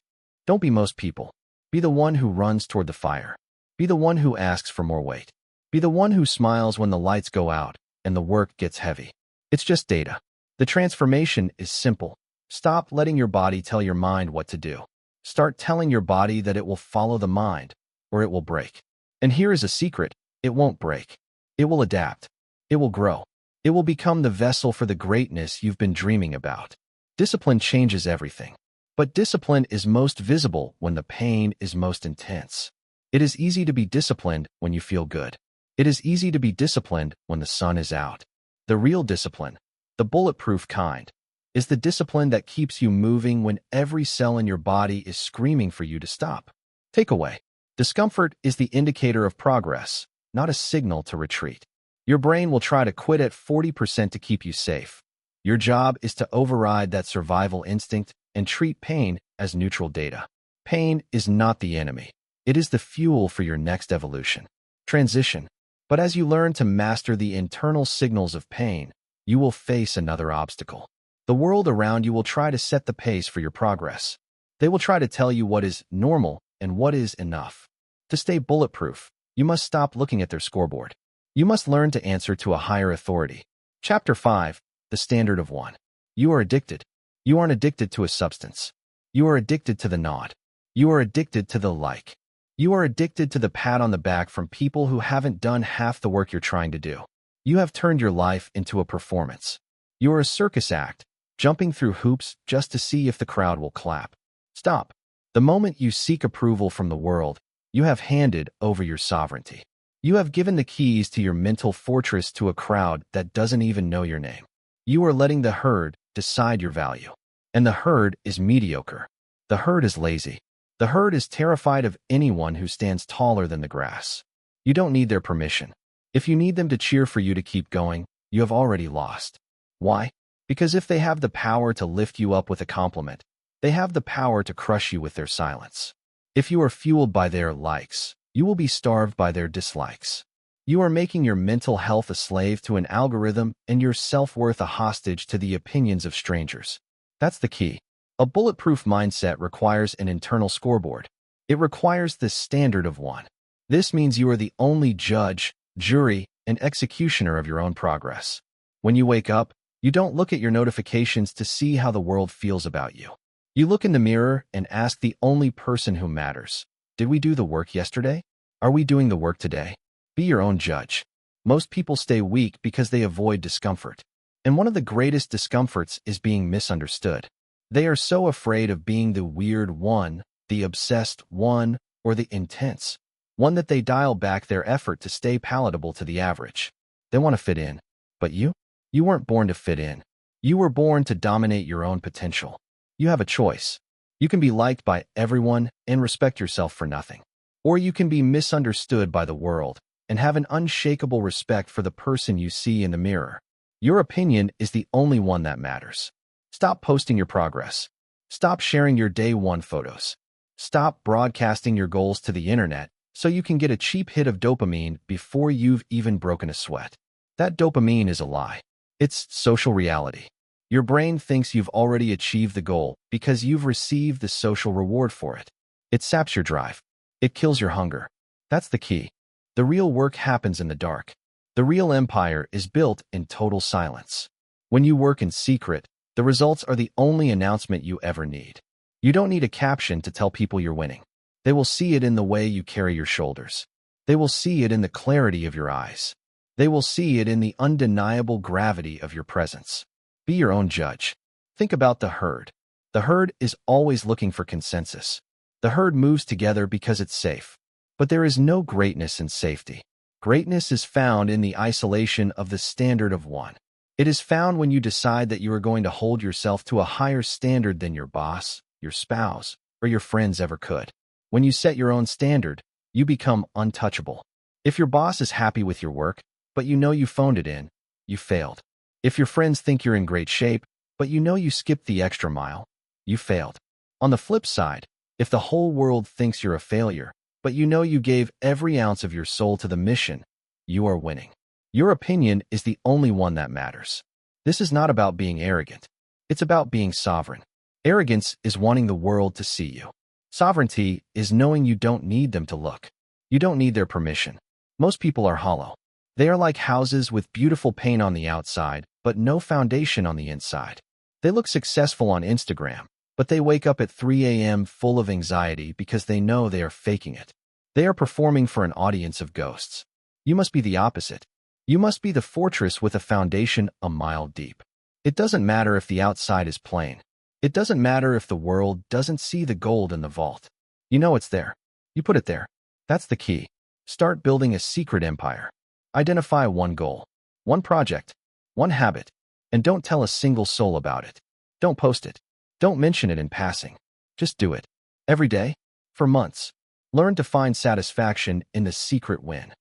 Don't be most people. Be the one who runs toward the fire. Be the one who asks for more weight. Be the one who smiles when the lights go out and the work gets heavy. It's just data. The transformation is simple. Stop letting your body tell your mind what to do. Start telling your body that it will follow the mind, or it will break. And here is a secret. It won't break. It will adapt. It will grow. It will become the vessel for the greatness you've been dreaming about. Discipline changes everything. But discipline is most visible when the pain is most intense. It is easy to be disciplined when you feel good. It is easy to be disciplined when the sun is out. The real discipline, the bulletproof kind, is the discipline that keeps you moving when every cell in your body is screaming for you to stop. Takeaway: discomfort is the indicator of progress, not a signal to retreat. Your brain will try to quit at 40% to keep you safe. Your job is to override that survival instinct and treat pain as neutral data. Pain is not the enemy. It is the fuel for your next evolution. Transition. But as you learn to master the internal signals of pain, you will face another obstacle. The world around you will try to set the pace for your progress. They will try to tell you what is normal and what is enough. To stay bulletproof, you must stop looking at their scoreboard. You must learn to answer to a higher authority. Chapter 5. The Standard of One. You are addicted. You aren't addicted to a substance. You are addicted to the nod. You are addicted to the like. You are addicted to the pat on the back from people who haven't done half the work you're trying to do. You have turned your life into a performance. You are a circus act, jumping through hoops just to see if the crowd will clap. Stop. The moment you seek approval from the world, you have handed over your sovereignty. You have given the keys to your mental fortress to a crowd that doesn't even know your name. You are letting the herd decide your value. And the herd is mediocre. The herd is lazy. The herd is terrified of anyone who stands taller than the grass. You don't need their permission. If you need them to cheer for you to keep going, you have already lost. Why? Because if they have the power to lift you up with a compliment, they have the power to crush you with their silence. If you are fueled by their likes, you will be starved by their dislikes. You are making your mental health a slave to an algorithm and your self-worth a hostage to the opinions of strangers. That's the key. A bulletproof mindset requires an internal scoreboard. It requires the standard of one. This means you are the only judge, jury, and executioner of your own progress. When you wake up, you don't look at your notifications to see how the world feels about you. You look in the mirror and ask the only person who matters, did we do the work yesterday? Are we doing the work today? Be your own judge. Most people stay weak because they avoid discomfort. And one of the greatest discomforts is being misunderstood. They are so afraid of being the weird one, the obsessed one, or the intense one that they dial back their effort to stay palatable to the average. They want to fit in. But you? You weren't born to fit in. You were born to dominate your own potential. You have a choice. You can be liked by everyone and respect yourself for nothing. Or you can be misunderstood by the world and have an unshakable respect for the person you see in the mirror. Your opinion is the only one that matters. Stop posting your progress. Stop sharing your day one photos. Stop broadcasting your goals to the internet so you can get a cheap hit of dopamine before you've even broken a sweat. That dopamine is a lie. It's social reality. Your brain thinks you've already achieved the goal because you've received the social reward for it. It saps your drive. It kills your hunger. That's the key. The real work happens in the dark. The real empire is built in total silence. When you work in secret, the results are the only announcement you ever need. You don't need a caption to tell people you're winning. They will see it in the way you carry your shoulders. They will see it in the clarity of your eyes. They will see it in the undeniable gravity of your presence. Be your own judge. Think about the herd. The herd is always looking for consensus. The herd moves together because it's safe. But there is no greatness in safety. Greatness is found in the isolation of the standard of one. It is found when you decide that you are going to hold yourself to a higher standard than your boss, your spouse, or your friends ever could. When you set your own standard, you become untouchable. If your boss is happy with your work, but you know you phoned it in, you failed. If your friends think you're in great shape, but you know you skipped the extra mile, you failed. On the flip side, if the whole world thinks you're a failure, but you know you gave every ounce of your soul to the mission, you are winning. Your opinion is the only one that matters. This is not about being arrogant. It's about being sovereign. Arrogance is wanting the world to see you. Sovereignty is knowing you don't need them to look. You don't need their permission. Most people are hollow. They are like houses with beautiful paint on the outside, but no foundation on the inside. They look successful on Instagram, but they wake up at 3 a.m. full of anxiety because they know they are faking it. They are performing for an audience of ghosts. You must be the opposite. You must be the fortress with a foundation a mile deep. It doesn't matter if the outside is plain. It doesn't matter if the world doesn't see the gold in the vault. You know it's there. You put it there. That's the key. Start building a secret empire. Identify one goal, one project, one habit, and don't tell a single soul about it. Don't post it. Don't mention it in passing. Just do it. Every day, for months. Learn to find satisfaction in the secret win.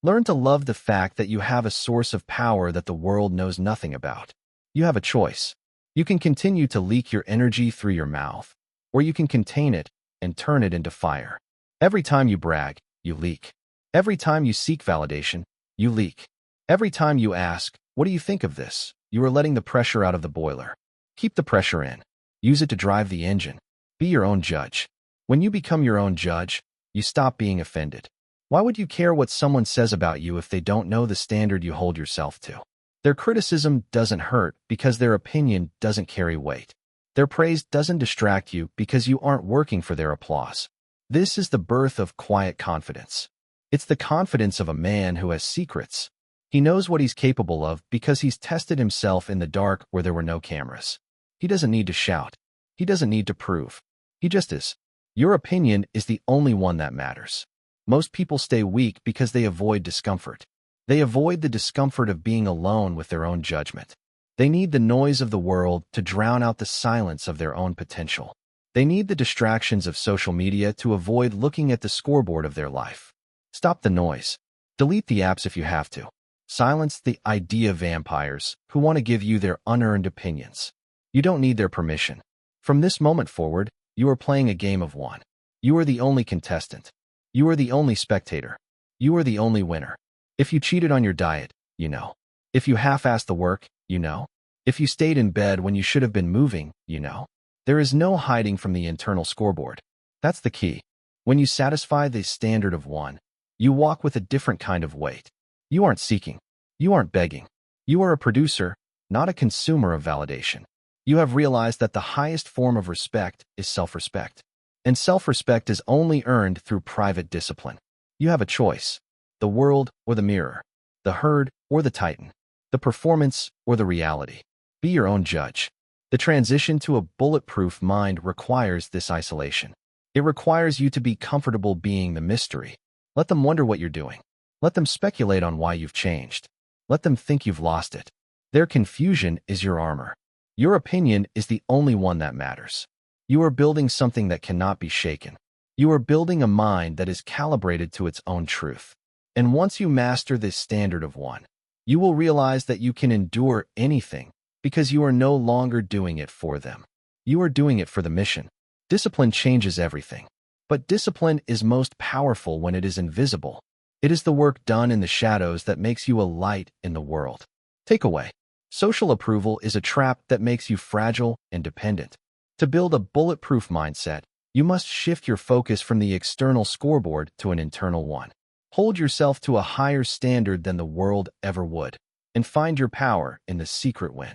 Learn to love the fact that you have a source of power that the world knows nothing about. You have a choice. You can continue to leak your energy through your mouth, or you can contain it and turn it into fire. Every time you brag, you leak. Every time you seek validation, you leak. Every time you ask, "What do you think of this?" you are letting the pressure out of the boiler. Keep the pressure in. Use it to drive the engine. Be your own judge. When you become your own judge, you stop being offended. Why would you care what someone says about you if they don't know the standard you hold yourself to? Their criticism doesn't hurt because their opinion doesn't carry weight. Their praise doesn't distract you because you aren't working for their applause. This is the birth of quiet confidence. It's the confidence of a man who has secrets. He knows what he's capable of because he's tested himself in the dark where there were no cameras. He doesn't need to shout. He doesn't need to prove. He just is. Your opinion is the only one that matters. Most people stay weak because they avoid discomfort. They avoid the discomfort of being alone with their own judgment. They need the noise of the world to drown out the silence of their own potential. They need the distractions of social media to avoid looking at the scoreboard of their life. Stop the noise. Delete the apps if you have to. Silence the idea vampires who want to give you their unearned opinions. You don't need their permission. From this moment forward, you are playing a game of one. You are the only contestant. You are the only spectator. You are the only winner. If you cheated on your diet, you know. If you half-assed the work, you know. If you stayed in bed when you should have been moving, you know. There is no hiding from the internal scoreboard. That's the key. When you satisfy the standard of one, you walk with a different kind of weight. You aren't seeking. You aren't begging. You are a producer, not a consumer of validation. You have realized that the highest form of respect is self-respect. And self-respect is only earned through private discipline. You have a choice. The world or the mirror. The herd or the titan. The performance or the reality. Be your own judge. The transition to a bulletproof mind requires this isolation. It requires you to be comfortable being the mystery. Let them wonder what you're doing. Let them speculate on why you've changed. Let them think you've lost it. Their confusion is your armor. Your opinion is the only one that matters. You are building something that cannot be shaken. You are building a mind that is calibrated to its own truth. And once you master this standard of one, you will realize that you can endure anything because you are no longer doing it for them. You are doing it for the mission. Discipline changes everything. But discipline is most powerful when it is invisible. It is the work done in the shadows that makes you a light in the world. Takeaway. Social approval is a trap that makes you fragile and dependent. To build a bulletproof mindset, you must shift your focus from the external scoreboard to an internal one. Hold yourself to a higher standard than the world ever would, and find your power in the secret win.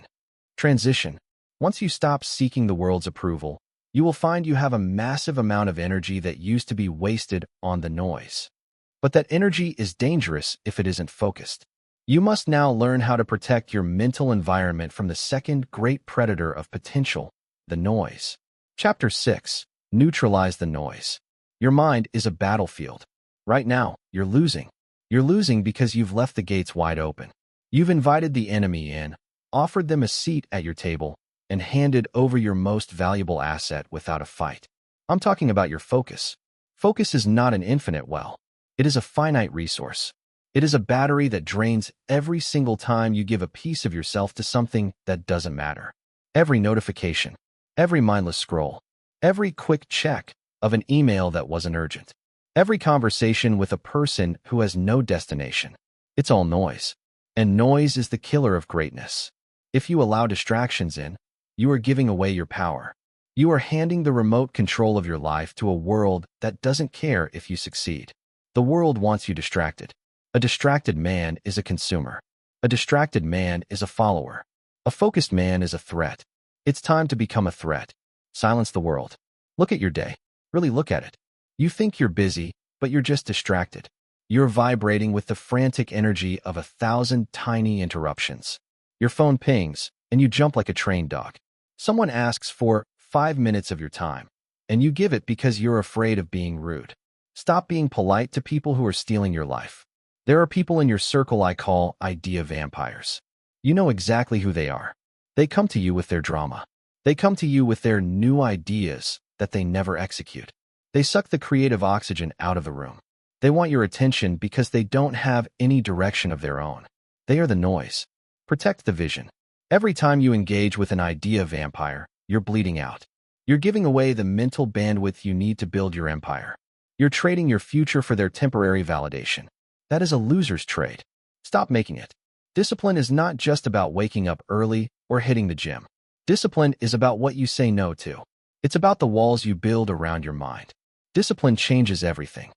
Transition. Once you stop seeking the world's approval, you will find you have a massive amount of energy that used to be wasted on the noise. But that energy is dangerous if it isn't focused. You must now learn how to protect your mental environment from the second great predator of potential, the noise. Chapter 6. Neutralize the noise. Your mind is a battlefield. Right now, you're losing. You're losing because you've left the gates wide open. You've invited the enemy in, offered them a seat at your table, and handed over your most valuable asset without a fight. I'm talking about your focus. Focus is not an infinite well. It is a finite resource. It is a battery that drains every single time you give a piece of yourself to something that doesn't matter. Every notification, every mindless scroll, every quick check of an email that wasn't urgent, every conversation with a person who has no destination. It's all noise. And noise is the killer of greatness. If you allow distractions in, you are giving away your power. You are handing the remote control of your life to a world that doesn't care if you succeed. The world wants you distracted. A distracted man is a consumer. A distracted man is a follower. A focused man is a threat. It's time to become a threat. Silence the world. Look at your day. Really look at it. You think you're busy, but you're just distracted. You're vibrating with the frantic energy of 1,000 tiny interruptions. Your phone pings, and you jump like a trained dog. Someone asks for 5 minutes of your time, and you give it because you're afraid of being rude. Stop being polite to people who are stealing your life. There are people in your circle I call idea vampires. You know exactly who they are. They come to you with their drama. They come to you with their new ideas that they never execute. They suck the creative oxygen out of the room. They want your attention because they don't have any direction of their own. They are the noise. Protect the vision. Every time you engage with an idea vampire, you're bleeding out. You're giving away the mental bandwidth you need to build your empire. You're trading your future for their temporary validation. That is a loser's trade. Stop making it. Discipline is not just about waking up early or hitting the gym. Discipline is about what you say no to. It's about the walls you build around your mind. Discipline changes everything.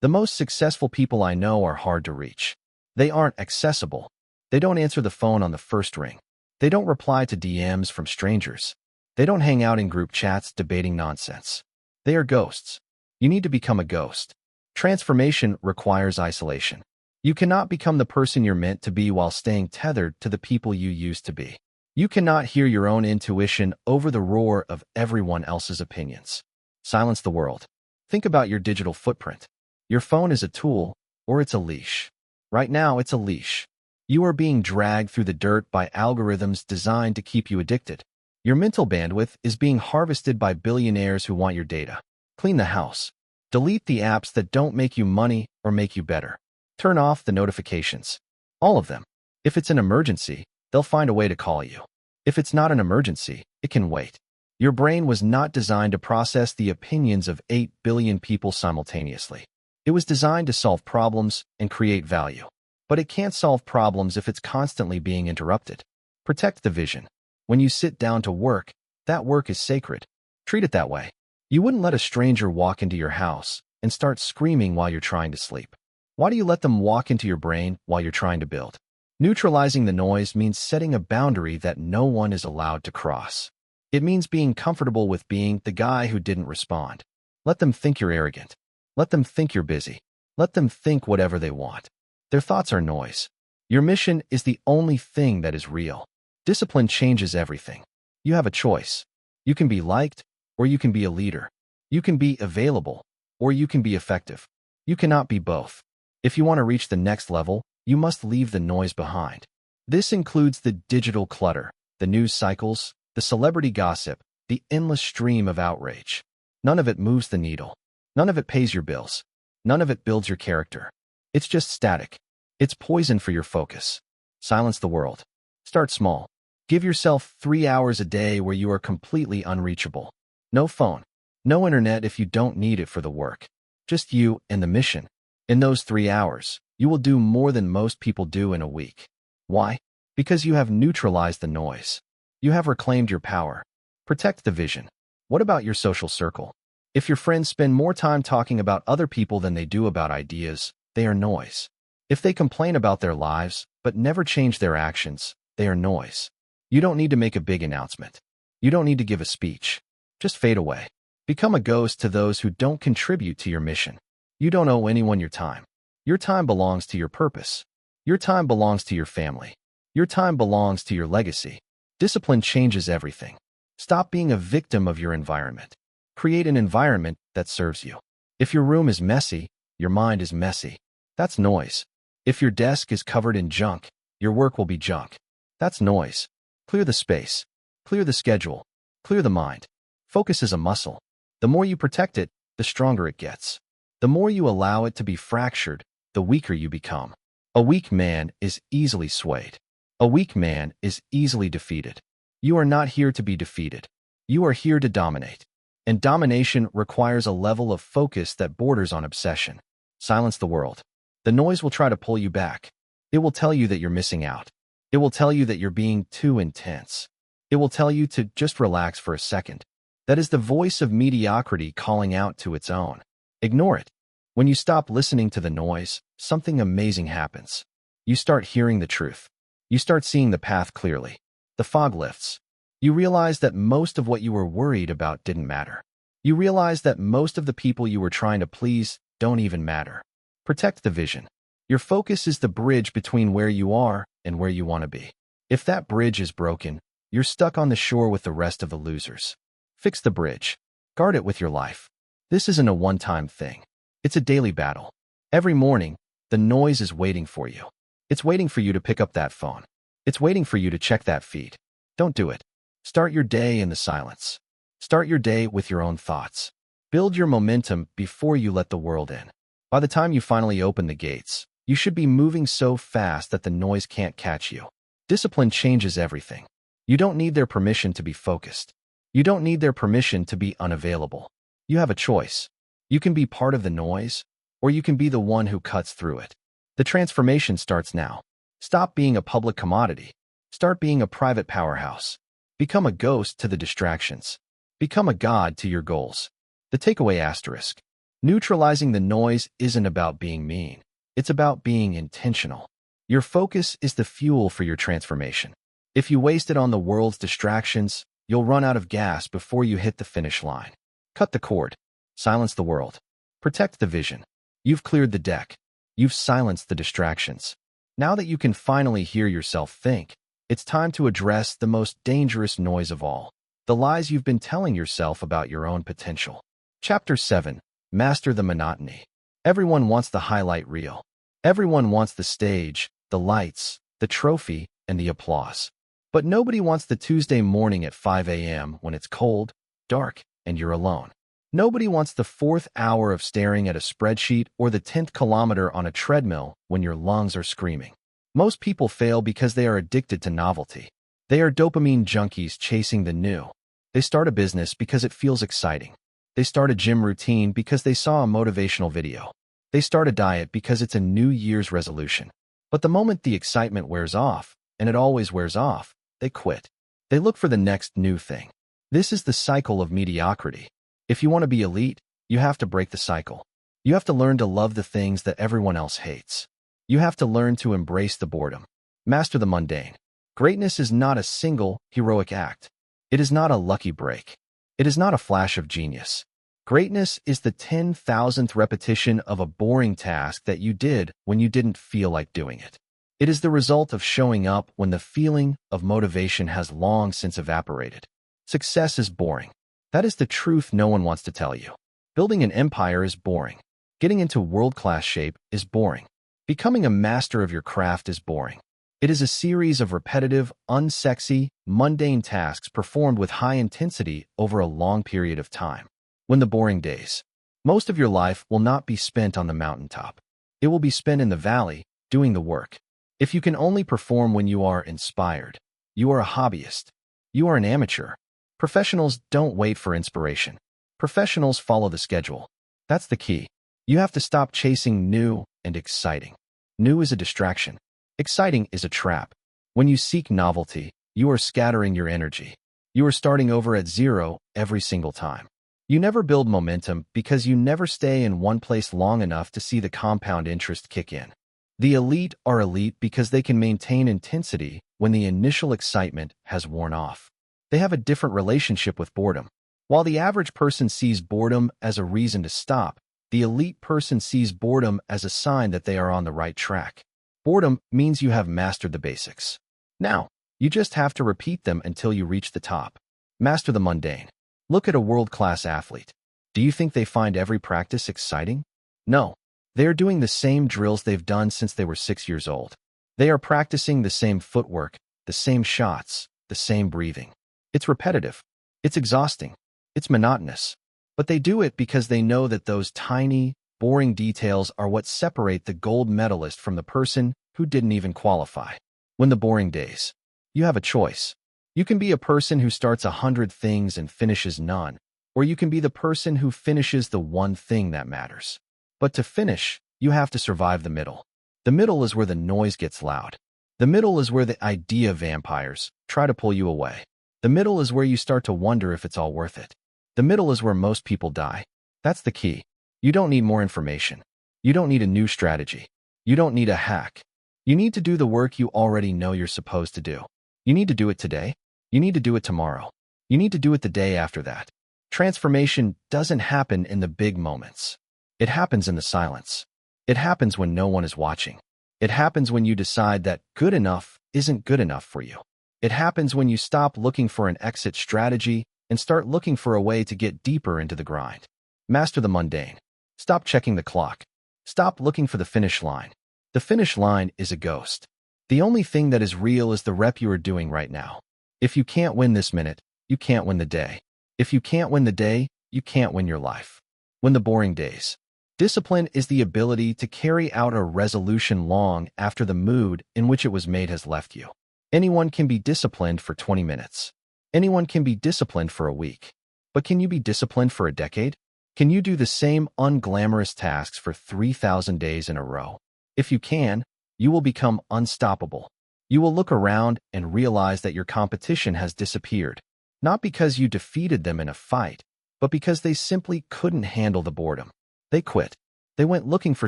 The most successful people I know are hard to reach. They aren't accessible. They don't answer the phone on the first ring. They don't reply to DMs from strangers. They don't hang out in group chats debating nonsense. They are ghosts. You need to become a ghost. Transformation requires isolation. You cannot become the person you're meant to be while staying tethered to the people you used to be. You cannot hear your own intuition over the roar of everyone else's opinions. Silence the world. Think about your digital footprint. Your phone is a tool, or it's a leash. Right now, it's a leash. You are being dragged through the dirt by algorithms designed to keep you addicted. Your mental bandwidth is being harvested by billionaires who want your data. Clean the house. Delete the apps that don't make you money or make you better. Turn off the notifications. All of them. If it's an emergency, they'll find a way to call you. If it's not an emergency, it can wait. Your brain was not designed to process the opinions of 8 billion people simultaneously. It was designed to solve problems and create value. But it can't solve problems if it's constantly being interrupted. Protect the vision. When you sit down to work, that work is sacred. Treat it that way. You wouldn't let a stranger walk into your house and start screaming while you're trying to sleep. Why do you let them walk into your brain while you're trying to build? Neutralizing the noise means setting a boundary that no one is allowed to cross. It means being comfortable with being the guy who didn't respond. Let them think you're arrogant. Let them think you're busy. Let them think whatever they want. Their thoughts are noise. Your mission is the only thing that is real. Discipline changes everything. You have a choice. You can be liked, or you can be a leader. You can be available, or you can be effective. You cannot be both. If you want to reach the next level, you must leave the noise behind. This includes the digital clutter, the news cycles, the celebrity gossip, the endless stream of outrage. None of it moves the needle. None of it pays your bills. None of it builds your character. It's just static. It's poison for your focus. Silence the world. Start small. Give yourself 3 hours a day where you are completely unreachable. No phone. No internet if you don't need it for the work. Just you and the mission. In those 3 hours, you will do more than most people do in a week. Why? Because you have neutralized the noise. You have reclaimed your power. Protect the vision. What about your social circle? If your friends spend more time talking about other people than they do about ideas, they are noise. If they complain about their lives, but never change their actions, they are noise. You don't need to make a big announcement. You don't need to give a speech. Just fade away. Become a ghost to those who don't contribute to your mission. You don't owe anyone your time. Your time belongs to your purpose. Your time belongs to your family. Your time belongs to your legacy. Discipline changes everything. Stop being a victim of your environment. Create an environment that serves you. If your room is messy, your mind is messy. That's noise. If your desk is covered in junk, your work will be junk. That's noise. Clear the space. Clear the schedule. Clear the mind. Focus is a muscle. The more you protect it, the stronger it gets. The more you allow it to be fractured, the weaker you become. A weak man is easily swayed. A weak man is easily defeated. You are not here to be defeated. You are here to dominate. And domination requires a level of focus that borders on obsession. Silence the world. The noise will try to pull you back. It will tell you that you're missing out. It will tell you that you're being too intense. It will tell you to just relax for a second. That is the voice of mediocrity calling out to its own. Ignore it. When you stop listening to the noise, something amazing happens. You start hearing the truth. You start seeing the path clearly. The fog lifts. You realize that most of what you were worried about didn't matter. You realize that most of the people you were trying to please don't even matter. Protect the vision. Your focus is the bridge between where you are and where you want to be. If that bridge is broken, you're stuck on the shore with the rest of the losers. Fix the bridge. Guard it with your life. This isn't a one-time thing. It's a daily battle. Every morning, the noise is waiting for you. It's waiting for you to pick up that phone. It's waiting for you to check that feed. Don't do it. Start your day in the silence. Start your day with your own thoughts. Build your momentum before you let the world in. By the time you finally open the gates, you should be moving so fast that the noise can't catch you. Discipline changes everything. You don't need their permission to be focused. You don't need their permission to be unavailable. You have a choice. You can be part of the noise, or you can be the one who cuts through it. The transformation starts now. Stop being a public commodity. Start being a private powerhouse. Become a ghost to the distractions. Become a god to your goals. The takeaway asterisk. Neutralizing the noise isn't about being mean. It's about being intentional. Your focus is the fuel for your transformation. If you waste it on the world's distractions, you'll run out of gas before you hit the finish line. Cut the cord. Silence the world. Protect the vision. You've cleared the deck. You've silenced the distractions. Now that you can finally hear yourself think, it's time to address the most dangerous noise of all, the lies you've been telling yourself about your own potential. Chapter 7. Master the monotony. Everyone wants the highlight reel. Everyone wants the stage, the lights, the trophy, and the applause. But nobody wants the Tuesday morning at 5 a.m. when it's cold, dark, and you're alone. Nobody wants the 4th hour of staring at a spreadsheet or the 10th kilometer on a treadmill when your lungs are screaming. Most people fail because they are addicted to novelty. They are dopamine junkies chasing the new. They start a business because it feels exciting. They start a gym routine because they saw a motivational video. They start a diet because it's a New Year's resolution. But the moment the excitement wears off, and it always wears off, they quit. They look for the next new thing. This is the cycle of mediocrity. If you want to be elite, you have to break the cycle. You have to learn to love the things that everyone else hates. You have to learn to embrace the boredom. Master the mundane. Greatness is not a single, heroic act. It is not a lucky break. It is not a flash of genius. Greatness is the 10,000th repetition of a boring task that you did when you didn't feel like doing it. It is the result of showing up when the feeling of motivation has long since evaporated. Success is boring. That is the truth no one wants to tell you. Building an empire is boring. Getting into world-class shape is boring. Becoming a master of your craft is boring. It is a series of repetitive, unsexy, mundane tasks performed with high intensity over a long period of time. When the boring days, most of your life will not be spent on the mountaintop. It will be spent in the valley, doing the work. If you can only perform when you are inspired, you are a hobbyist. You are an amateur. Professionals don't wait for inspiration. Professionals follow the schedule. That's the key. You have to stop chasing new and exciting. New is a distraction. Exciting is a trap. When you seek novelty, you are scattering your energy. You are starting over at zero every single time. You never build momentum because you never stay in one place long enough to see the compound interest kick in. The elite are elite because they can maintain intensity when the initial excitement has worn off. They have a different relationship with boredom. While the average person sees boredom as a reason to stop, the elite person sees boredom as a sign that they are on the right track. Boredom means you have mastered the basics. Now, you just have to repeat them until you reach the top. Master the mundane. Look at a world-class athlete. Do you think they find every practice exciting? No. They are doing the same drills they've done since they were 6 years old. They are practicing the same footwork, the same shots, the same breathing. It's repetitive. It's exhausting. It's monotonous. But they do it because they know that those tiny, boring details are what separate the gold medalist from the person who didn't even qualify. When the boring days, you have a choice. You can be a person who starts 100 things and finishes none, or you can be the person who finishes the one thing that matters. But to finish, you have to survive the middle. The middle is where the noise gets loud. The middle is where the idea vampires try to pull you away. The middle is where you start to wonder if it's all worth it. The middle is where most people die. That's the key. You don't need more information. You don't need a new strategy. You don't need a hack. You need to do the work you already know you're supposed to do. You need to do it today. You need to do it tomorrow. You need to do it the day after that. Transformation doesn't happen in the big moments. It happens in the silence. It happens when no one is watching. It happens when you decide that good enough isn't good enough for you. It happens when you stop looking for an exit strategy and start looking for a way to get deeper into the grind. Master the mundane. Stop checking the clock. Stop looking for the finish line. The finish line is a ghost. The only thing that is real is the rep you are doing right now. If you can't win this minute, you can't win the day. If you can't win the day, you can't win your life. Win the boring days. Discipline is the ability to carry out a resolution long after the mood in which it was made has left you. Anyone can be disciplined for 20 minutes. Anyone can be disciplined for a week. But can you be disciplined for a decade? Can you do the same unglamorous tasks for 3,000 days in a row? If you can, you will become unstoppable. You will look around and realize that your competition has disappeared, not because you defeated them in a fight, but because they simply couldn't handle the boredom. They quit. They went looking for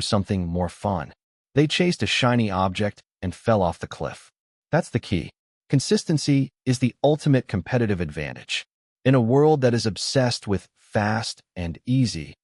something more fun. They chased a shiny object and fell off the cliff. That's the key. Consistency is the ultimate competitive advantage. In a world that is obsessed with fast and easy,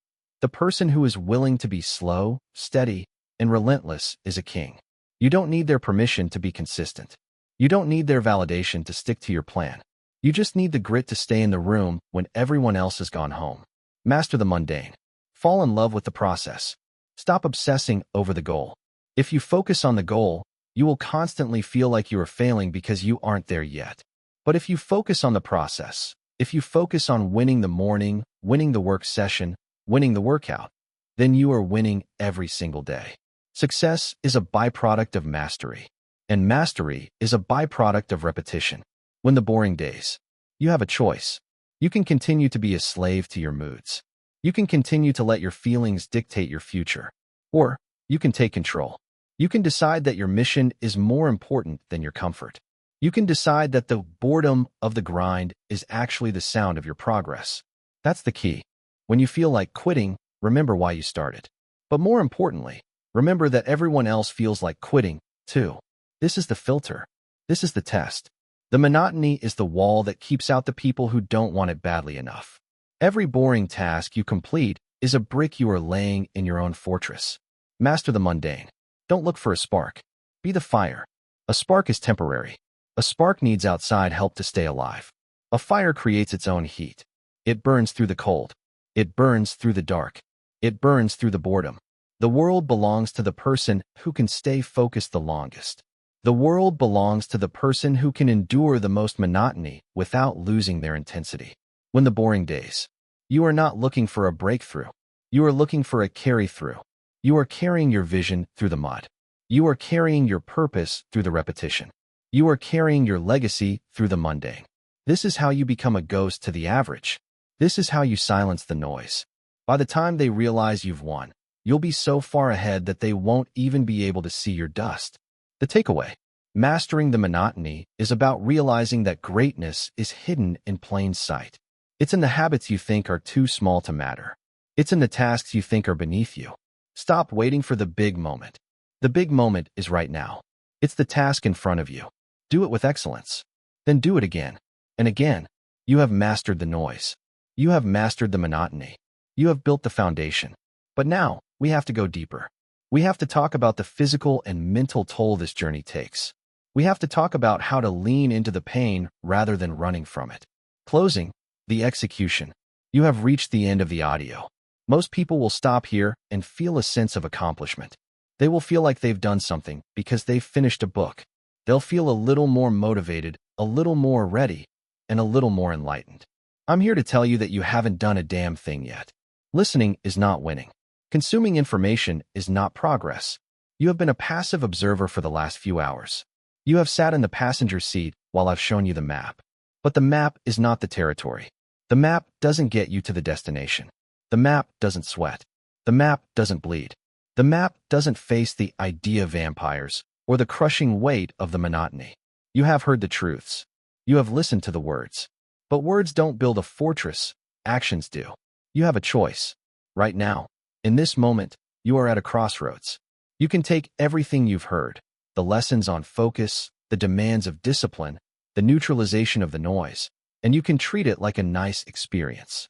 the person who is willing to be slow, steady, and relentless is a king. You don't need their permission to be consistent. You don't need their validation to stick to your plan. You just need the grit to stay in the room when everyone else has gone home. Master the mundane. Fall in love with the process. Stop obsessing over the goal. If you focus on the goal, you will constantly feel like you are failing because you aren't there yet. But if you focus on the process, if you focus on winning the morning, winning the work session, winning the workout, then you are winning every single day. Success is a byproduct of mastery, and mastery is a byproduct of repetition. Win the boring days. You have a choice. You can continue to be a slave to your moods. You can continue to let your feelings dictate your future. Or you can take control. You can decide that your mission is more important than your comfort. You can decide that the boredom of the grind is actually the sound of your progress. That's the key. When you feel like quitting, remember why you started. But more importantly, remember that everyone else feels like quitting, too. This is the filter. This is the test. The monotony is the wall that keeps out the people who don't want it badly enough. Every boring task you complete is a brick you are laying in your own fortress. Master the mundane. Don't look for a spark. Be the fire. A spark is temporary. A spark needs outside help to stay alive. A fire creates its own heat. It burns through the cold. It burns through the dark. It burns through the boredom. The world belongs to the person who can stay focused the longest. The world belongs to the person who can endure the most monotony without losing their intensity. Win the boring days. You are not looking for a breakthrough. You are looking for a carry-through. You are carrying your vision through the mud. You are carrying your purpose through the repetition. You are carrying your legacy through the mundane. This is how you become a ghost to the average. This is how you silence the noise. By the time they realize you've won, you'll be so far ahead that they won't even be able to see your dust. The takeaway: mastering the monotony is about realizing that greatness is hidden in plain sight. It's in the habits you think are too small to matter. It's in the tasks you think are beneath you. Stop waiting for the big moment. The big moment is right now. It's the task in front of you. Do it with excellence. Then do it again and again. You have mastered the noise. You have mastered the monotony. You have built the foundation. But now, we have to go deeper. We have to talk about the physical and mental toll this journey takes. We have to talk about how to lean into the pain rather than running from it. Closing, the execution. You have reached the end of the audio. Most people will stop here and feel a sense of accomplishment. They will feel like they've done something because they've finished a book. They'll feel a little more motivated, a little more ready, and a little more enlightened. I'm here to tell you that you haven't done a damn thing yet. Listening is not winning. Consuming information is not progress. You have been a passive observer for the last few hours. You have sat in the passenger seat while I've shown you the map. But the map is not the territory. The map doesn't get you to the destination. The map doesn't sweat. The map doesn't bleed. The map doesn't face the idea vampires or the crushing weight of the monotony. You have heard the truths. You have listened to the words. But words don't build a fortress. Actions do. You have a choice. Right now, in this moment, you are at a crossroads. You can take everything you've heard, the lessons on focus, the demands of discipline, the neutralization of the noise, and you can treat it like a nice experience.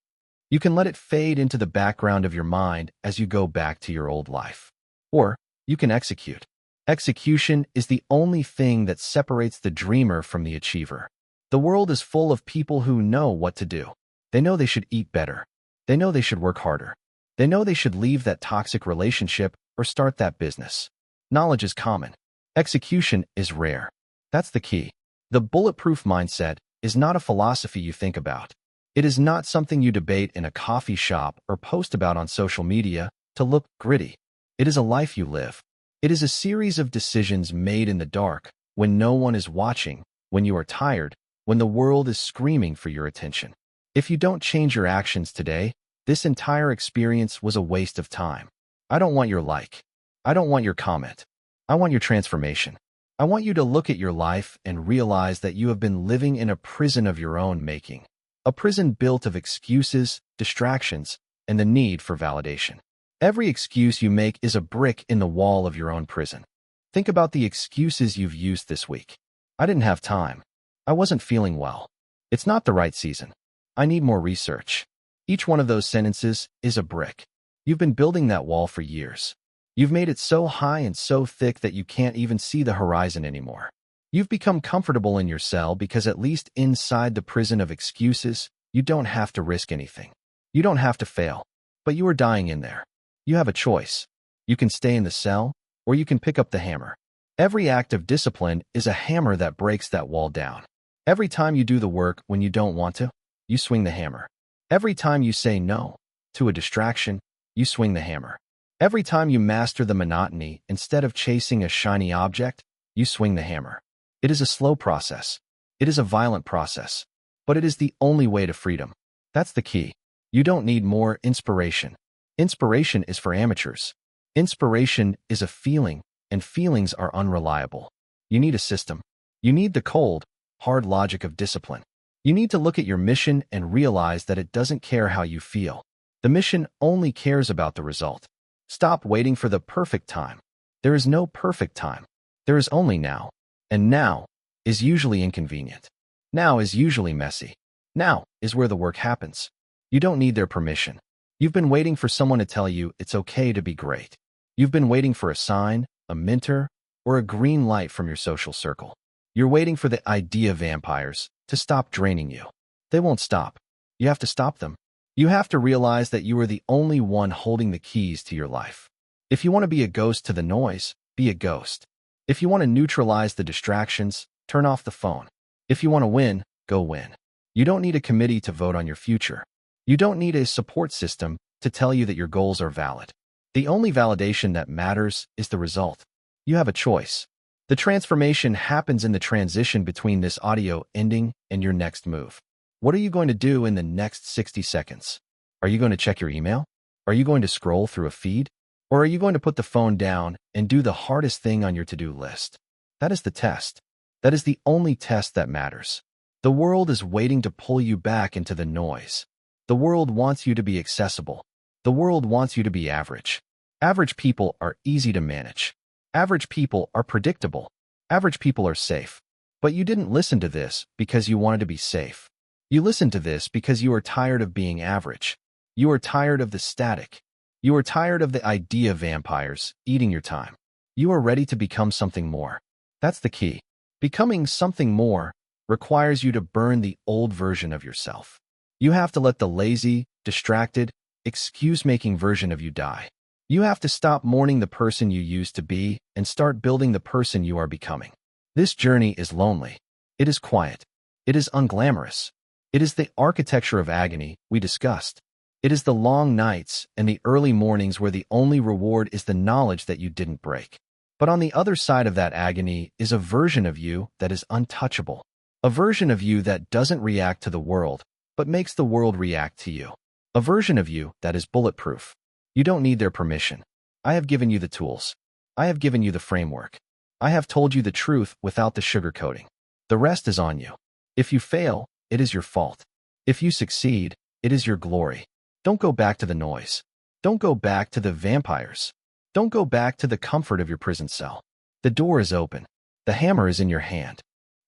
You can let it fade into the background of your mind as you go back to your old life. Or you can execute. Execution is the only thing that separates the dreamer from the achiever. The world is full of people who know what to do. They know they should eat better. They know they should work harder. They know they should leave that toxic relationship or start that business. Knowledge is common. Execution is rare. That's the key. The bulletproof mindset is not a philosophy you think about. It is not something you debate in a coffee shop or post about on social media to look gritty. It is a life you live. It is a series of decisions made in the dark, when no one is watching, when you are tired, when the world is screaming for your attention. If you don't change your actions today, this entire experience was a waste of time. I don't want your like. I don't want your comment. I want your transformation. I want you to look at your life and realize that you have been living in a prison of your own making. A prison built of excuses, distractions, and the need for validation. Every excuse you make is a brick in the wall of your own prison. Think about the excuses you've used this week. I didn't have time. I wasn't feeling well. It's not the right season. I need more research. Each one of those sentences is a brick. You've been building that wall for years. You've made it so high and so thick that you can't even see the horizon anymore. You've become comfortable in your cell because at least inside the prison of excuses, you don't have to risk anything. You don't have to fail, but you are dying in there. You have a choice. You can stay in the cell, or you can pick up the hammer. Every act of discipline is a hammer that breaks that wall down. Every time you do the work when you don't want to, you swing the hammer. Every time you say no to a distraction, you swing the hammer. Every time you master the monotony instead of chasing a shiny object, you swing the hammer. It is a slow process. It is a violent process. But it is the only way to freedom. That's the key. You don't need more inspiration. Inspiration is for amateurs. Inspiration is a feeling, and feelings are unreliable. You need a system. You need the cold, hard logic of discipline. You need to look at your mission and realize that it doesn't care how you feel. The mission only cares about the result. Stop waiting for the perfect time. There is no perfect time. There is only now. And now is usually inconvenient. Now is usually messy. Now is where the work happens. You don't need their permission. You've been waiting for someone to tell you it's okay to be great. You've been waiting for a sign, a mentor, or a green light from your social circle. You're waiting for the idea vampires to stop draining you. They won't stop. You have to stop them. You have to realize that you are the only one holding the keys to your life. If you want to be a ghost to the noise, be a ghost. If you want to neutralize the distractions, turn off the phone. If you want to win, go win. You don't need a committee to vote on your future. You don't need a support system to tell you that your goals are valid. The only validation that matters is the result. You have a choice. The transformation happens in the transition between this audio ending and your next move. What are you going to do in the next 60 seconds? Are you going to check your email? Are you going to scroll through a feed? Or are you going to put the phone down and do the hardest thing on your to-do list? That is the test. That is the only test that matters. The world is waiting to pull you back into the noise. The world wants you to be accessible. The world wants you to be average. Average people are easy to manage. Average people are predictable. Average people are safe. But you didn't listen to this because you wanted to be safe. You listened to this because you are tired of being average. You are tired of the static. You are tired of the idea vampires eating your time. You are ready to become something more. That's the key. Becoming something more requires you to burn the old version of yourself. You have to let the lazy, distracted, excuse-making version of you die. You have to stop mourning the person you used to be and start building the person you are becoming. This journey is lonely. It is quiet. It is unglamorous. It is the architecture of agony we discussed. It is the long nights and the early mornings where the only reward is the knowledge that you didn't break. But on the other side of that agony is a version of you that is untouchable. A version of you that doesn't react to the world, but makes the world react to you. A version of you that is bulletproof. You don't need their permission. I have given you the tools. I have given you the framework. I have told you the truth without the sugarcoating. The rest is on you. If you fail, it is your fault. If you succeed, it is your glory. Don't go back to the noise. Don't go back to the vampires. Don't go back to the comfort of your prison cell. The door is open. The hammer is in your hand.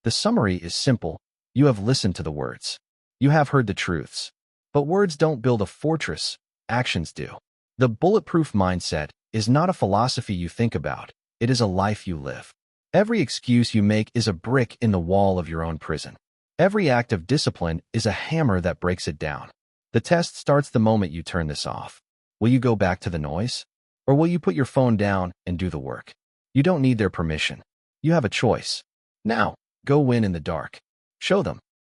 The summary is simple. You have listened to the words. You have heard the truths. But words don't build a fortress. Actions do. The bulletproof mindset is not a philosophy you think about. It is a life you live. Every excuse you make is a brick in the wall of your own prison. Every act of discipline is a hammer that breaks it down. The test starts the moment you turn this off. Will you go back to the noise? Or will you put your phone down and do the work? You don't need their permission. You have a choice. Now, go win in the dark. Show them.